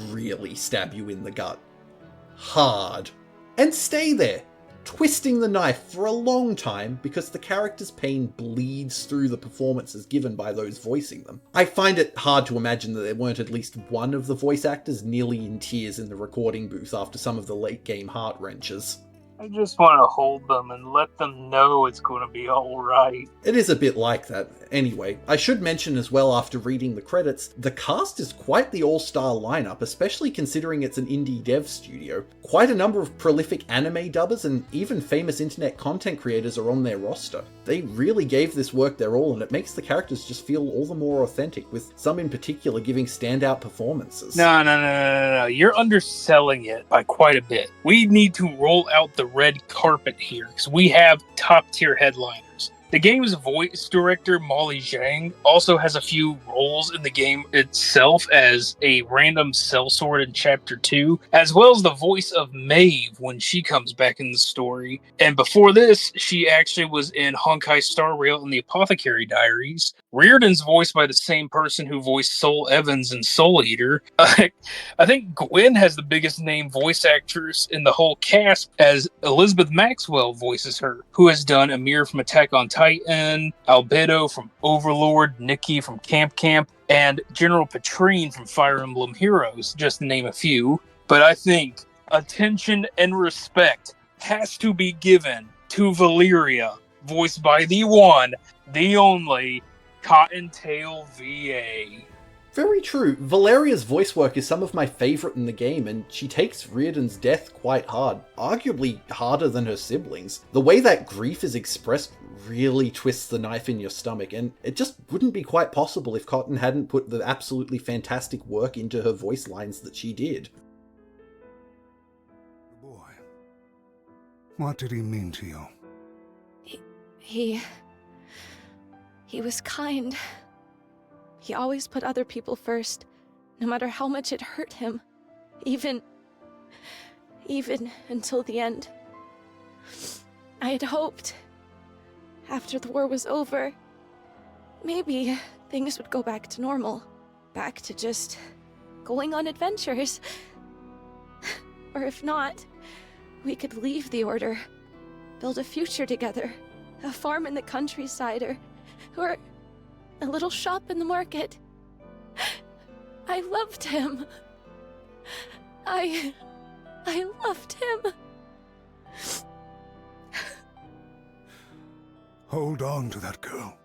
really stab you in the gut. Hard. And stay there, twisting the knife for a long time because the character's pain bleeds through the performances given by those voicing them. I find it hard to imagine that there weren't at least one of the voice actors nearly in tears in the recording booth after some of the late game heart wrenches. I just want to hold them and let them know it's going to be alright. It is a bit like that. Anyway, I should mention as well, after reading the credits, the cast is quite the all-star lineup, especially considering it's an indie dev studio. Quite a number of prolific anime dubbers and even famous internet content creators are on their roster. They really gave this work their all, and it makes the characters just feel all the more authentic, with some in particular giving standout performances. No. You're underselling it by quite a bit. We need to roll out the red carpet here, because we have top-tier headliners. The game's voice director, Molly Zhang, also has a few roles in the game itself as a random sellsword in Chapter 2, as well as the voice of Maeve when she comes back in the story. And before this, she actually was in Honkai Star Rail and the Apothecary Diaries. Reardon's voiced by the same person who voiced Soul Evans in Soul Eater. I think Gwyn has the biggest name voice actress in the whole cast, as Elizabeth Maxwell voices her, who has done Amir from Attack on Titan, Albedo from Overlord, Nikki from Camp, and General Petrine from Fire Emblem Heroes, just to name a few. But I think attention and respect has to be given to Valeria, voiced by the one, the only, Cottontail VA. Very true. Valeria's voice work is some of my favourite in the game, and she takes Reardon's death quite hard, arguably harder than her siblings. The way that grief is expressed really twists the knife in your stomach, and it just wouldn't be quite possible if Cotton hadn't put the absolutely fantastic work into her voice lines that she did. Boy, what did he mean to you? He was kind. He always put other people first, no matter how much it hurt him. Even until the end. I had hoped, after the war was over, maybe things would go back to normal. Back to just going on adventures. Or if not, we could leave the Order, build a future together, a farm in the countryside, or a little shop in the market. I loved him. I loved him. Hold on to that girl.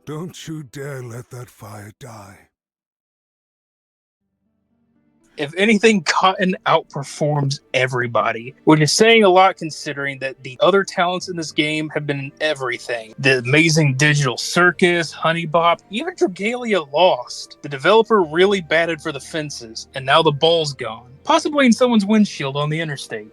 Don't you dare let that fire die. If anything, Cotton outperforms everybody, which is saying a lot considering that the other talents in this game have been in everything. The amazing digital circus, Honey Bop, even Dragalia Lost. The developer really batted for the fences, and now the ball's gone. Possibly in someone's windshield on the interstate.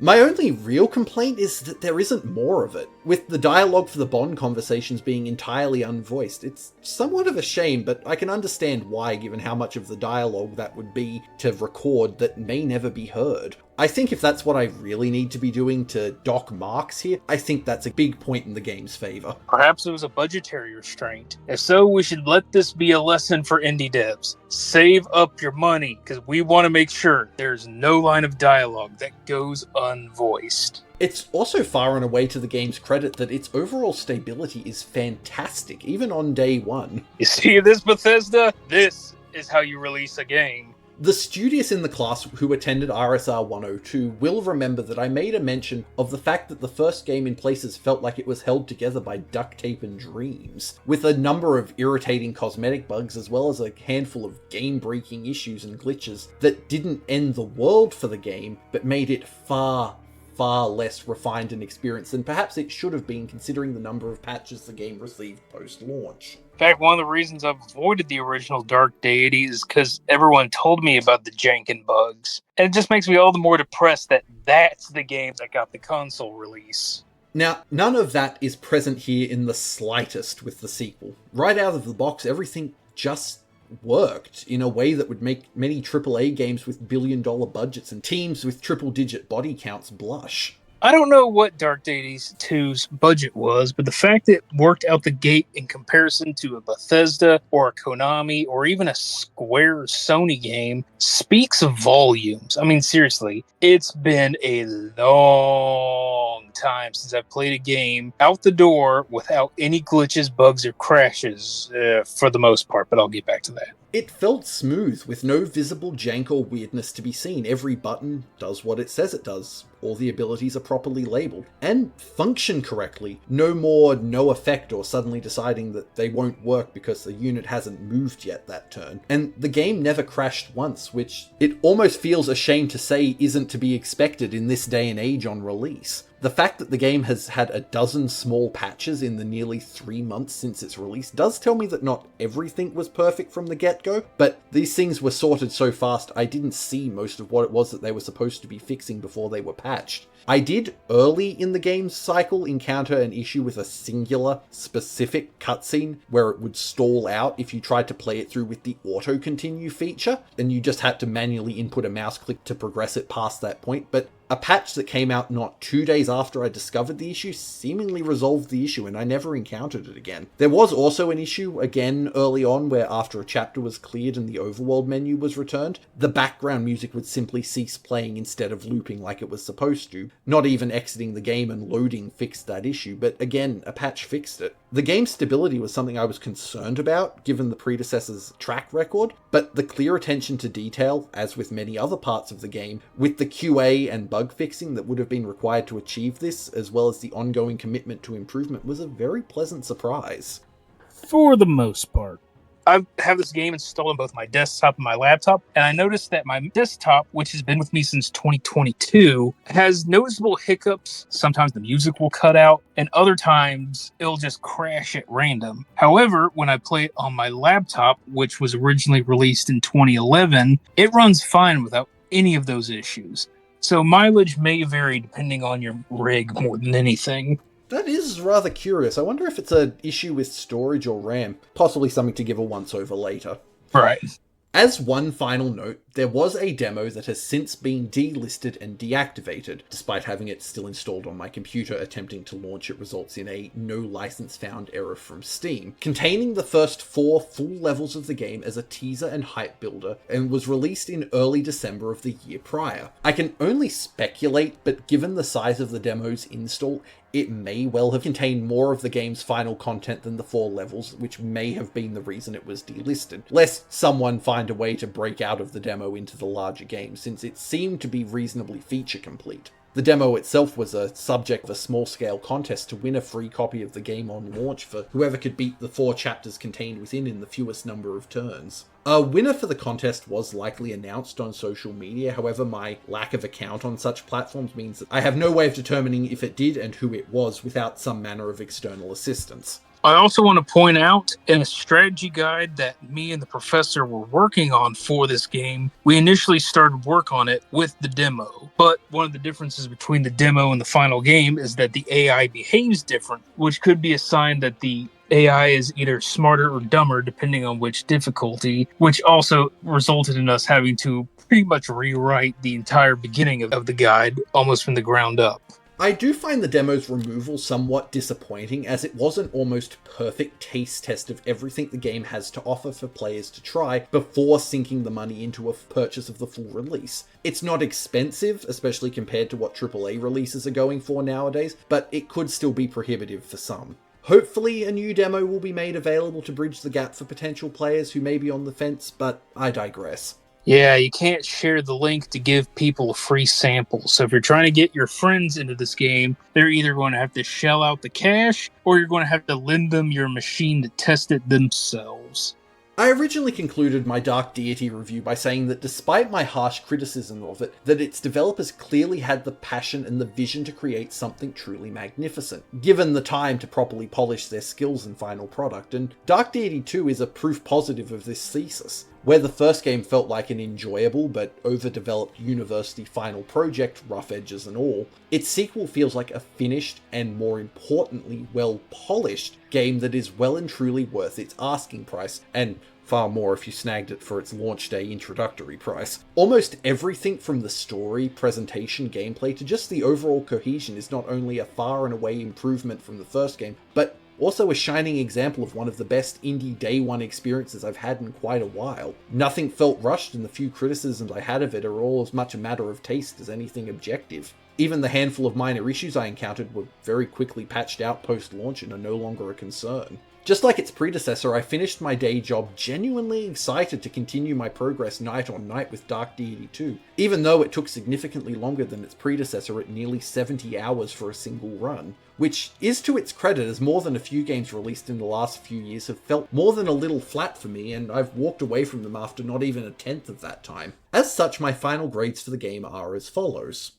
My only real complaint is that there isn't more of it. With the dialogue for the Bond conversations being entirely unvoiced, it's somewhat of a shame, but I can understand why, given how much of the dialogue that would be to record that may never be heard. I think if that's what I really need to be doing to dock marks here, I think that's a big point in the game's favour. Perhaps it was a budgetary restraint. If so, we should let this be a lesson for indie devs. Save up your money, because we want to make sure there's no line of dialogue that goes unvoiced. It's also far and away to the game's credit that its overall stability is fantastic, even on day one. You see this, Bethesda? This is how you release a game. The studious in the class who attended RSR 102 will remember that I made a mention of the fact that the first game in places felt like it was held together by duct tape and dreams, with a number of irritating cosmetic bugs as well as a handful of game-breaking issues and glitches that didn't end the world for the game, but made it far less refined an experience than perhaps it should have been considering the number of patches the game received post-launch. In fact, one of the reasons I've avoided the original Dark Deity is because everyone told me about the jank and bugs. And it just makes me all the more depressed that that's the game that got the console release. Now, none of that is present here in the slightest with the sequel. Right out of the box, everything just worked in a way that would make many AAA games with billion-dollar budgets and teams with triple-digit body counts blush. I don't know what Dark Deity II's budget was, but the fact that it worked out the gate in comparison to a Bethesda or a Konami or even a Square or Sony game speaks volumes. I mean, seriously, it's been a long time since I've played a game out the door without any glitches, bugs, or crashes, for the most part, but I'll get back to that. It felt smooth, with no visible jank or weirdness to be seen. Every button does what it says it does. All the abilities are properly labelled and function correctly. No more no effect or suddenly deciding that they won't work because the unit hasn't moved yet that turn. And the game never crashed once, which it almost feels a shame to say isn't to be expected in this day and age on release. The fact that the game has had a dozen small patches in the nearly 3 months since its release does tell me that not everything was perfect from the get-go, but these things were sorted so fast I didn't see most of what it was that they were supposed to be fixing before they were patched. I did, early in the game's cycle, encounter an issue with a singular, specific cutscene where it would stall out if you tried to play it through with the auto-continue feature, and you just had to manually input a mouse click to progress it past that point, but a patch that came out not 2 days after I discovered the issue seemingly resolved the issue, and I never encountered it again. There was also an issue, again early on, where after a chapter was cleared and the overworld menu was returned, the background music would simply cease playing instead of looping like it was supposed to. Not even exiting the game and loading fixed that issue, but again, a patch fixed it. The game's stability was something I was concerned about, given the predecessor's track record, but the clear attention to detail, as with many other parts of the game, with the QA and bug fixing that would have been required to achieve this, as well as the ongoing commitment to improvement, was a very pleasant surprise. For the most part. I have this game installed on both my desktop and my laptop, and I noticed that my desktop, which has been with me since 2022, has noticeable hiccups. Sometimes the music will cut out, and other times it'll just crash at random. However, when I play it on my laptop, which was originally released in 2011, it runs fine without any of those issues. So mileage may vary depending on your rig more than anything. That is rather curious. I wonder if it's an issue with storage or RAM. Possibly something to give a once-over later. Right. As one final note, there was a demo that has since been delisted and deactivated, despite having it still installed on my computer. Attempting to launch it results in a no license found error from Steam, containing the first 4 full levels of the game as a teaser and hype builder, and was released in early December of the year prior. I can only speculate, but given the size of the demo's install, it may well have contained more of the game's final content than the 4 levels, which may have been the reason it was delisted, lest someone find a way to break out of the demo into the larger game, since it seemed to be reasonably feature complete. The demo itself was a subject of a small-scale contest to win a free copy of the game on launch for whoever could beat the 4 chapters contained within in the fewest number of turns. A winner for the contest was likely announced on social media, however my lack of account on such platforms means that I have no way of determining if it did and who it was without some manner of external assistance. I also want to point out, in a strategy guide that me and the professor were working on for this game, we initially started work on it with the demo. But one of the differences between the demo and the final game is that the AI behaves different, which could be a sign that the AI is either smarter or dumber depending on which difficulty, which also resulted in us having to pretty much rewrite the entire beginning of the guide almost from the ground up. I do find the demo's removal somewhat disappointing, as it was an almost perfect taste test of everything the game has to offer for players to try before sinking the money into a purchase of the full release. It's not expensive, especially compared to what AAA releases are going for nowadays, but it could still be prohibitive for some. Hopefully a new demo will be made available to bridge the gap for potential players who may be on the fence, but I digress. Yeah, you can't share the link to give people a free sample. So if you're trying to get your friends into this game, they're either going to have to shell out the cash, or you're going to have to lend them your machine to test it themselves. I originally concluded my Dark Deity review by saying that despite my harsh criticism of it, that its developers clearly had the passion and the vision to create something truly magnificent, given the time to properly polish their skills and final product, and Dark Deity II is a proof positive of this thesis. Where the first game felt like an enjoyable but overdeveloped university final project, rough edges and all, its sequel feels like a finished and, more importantly, well-polished game that is well and truly worth its asking price, and far more if you snagged it for its launch day introductory price. Almost everything from the story, presentation, gameplay to just the overall cohesion is not only a far and away improvement from the first game, but also a shining example of one of the best indie day one experiences I've had in quite a while. Nothing felt rushed, and the few criticisms I had of it are all as much a matter of taste as anything objective. Even the handful of minor issues I encountered were very quickly patched out post-launch and are no longer a concern. Just like its predecessor, I finished my day job genuinely excited to continue my progress night on night with Dark Deity II, even though it took significantly longer than its predecessor at nearly 70 hours for a single run, which is to its credit, as more than a few games released in the last few years have felt more than a little flat for me, and I've walked away from them after not even a tenth of that time. As such, my final grades for the game are as follows.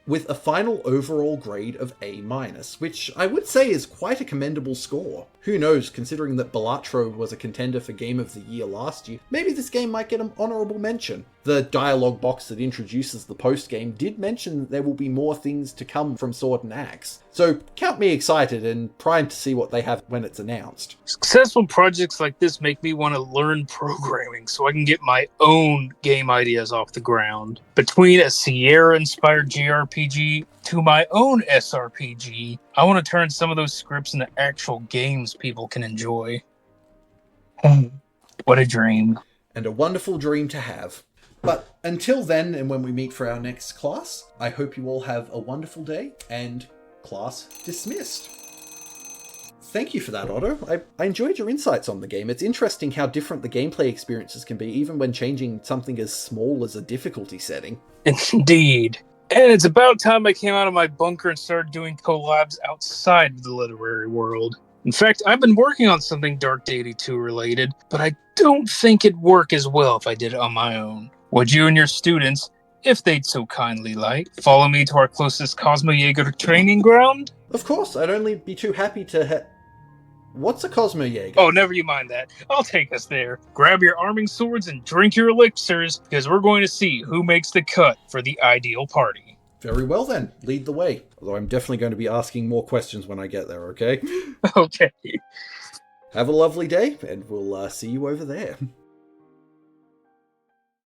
With a final overall grade of A-, which I would say is quite a commendable score. Who knows, considering that Balatro was a contender for Game of the Year last year, maybe this game might get an honourable mention. The dialogue box that introduces the post-game did mention that there will be more things to come from Sword and Axe, so count me excited and primed to see what they have when it's announced. Successful projects like this make me want to learn programming so I can get my own game ideas off the ground. Between a Sierra-inspired JRPG to my own SRPG, I want to turn some of those scripts into actual games people can enjoy. What a dream. And a wonderful dream to have. But until then, and when we meet for our next class, I hope you all have a wonderful day, and class dismissed. Thank you for that, Otto. I enjoyed your insights on the game. It's interesting how different the gameplay experiences can be, even when changing something as small as a difficulty setting. Indeed. And it's about time I came out of my bunker and started doing collabs outside of the literary world. In fact, I've been working on something Dark Deity II related, but I don't think it'd work as well if I did it on my own. Would you and your students, if they'd so kindly like, follow me to our closest Cosmo-Jaeger training ground? Of course, I'd only be too happy to What's a Cosmo-Jaeger? Oh, never you mind that. I'll take us there. Grab your arming swords and drink your elixirs, because we're going to see who makes the cut for the ideal party. Very well then, lead the way. Although I'm definitely going to be asking more questions when I get there, okay? Okay. Have a lovely day, and we'll see you over there.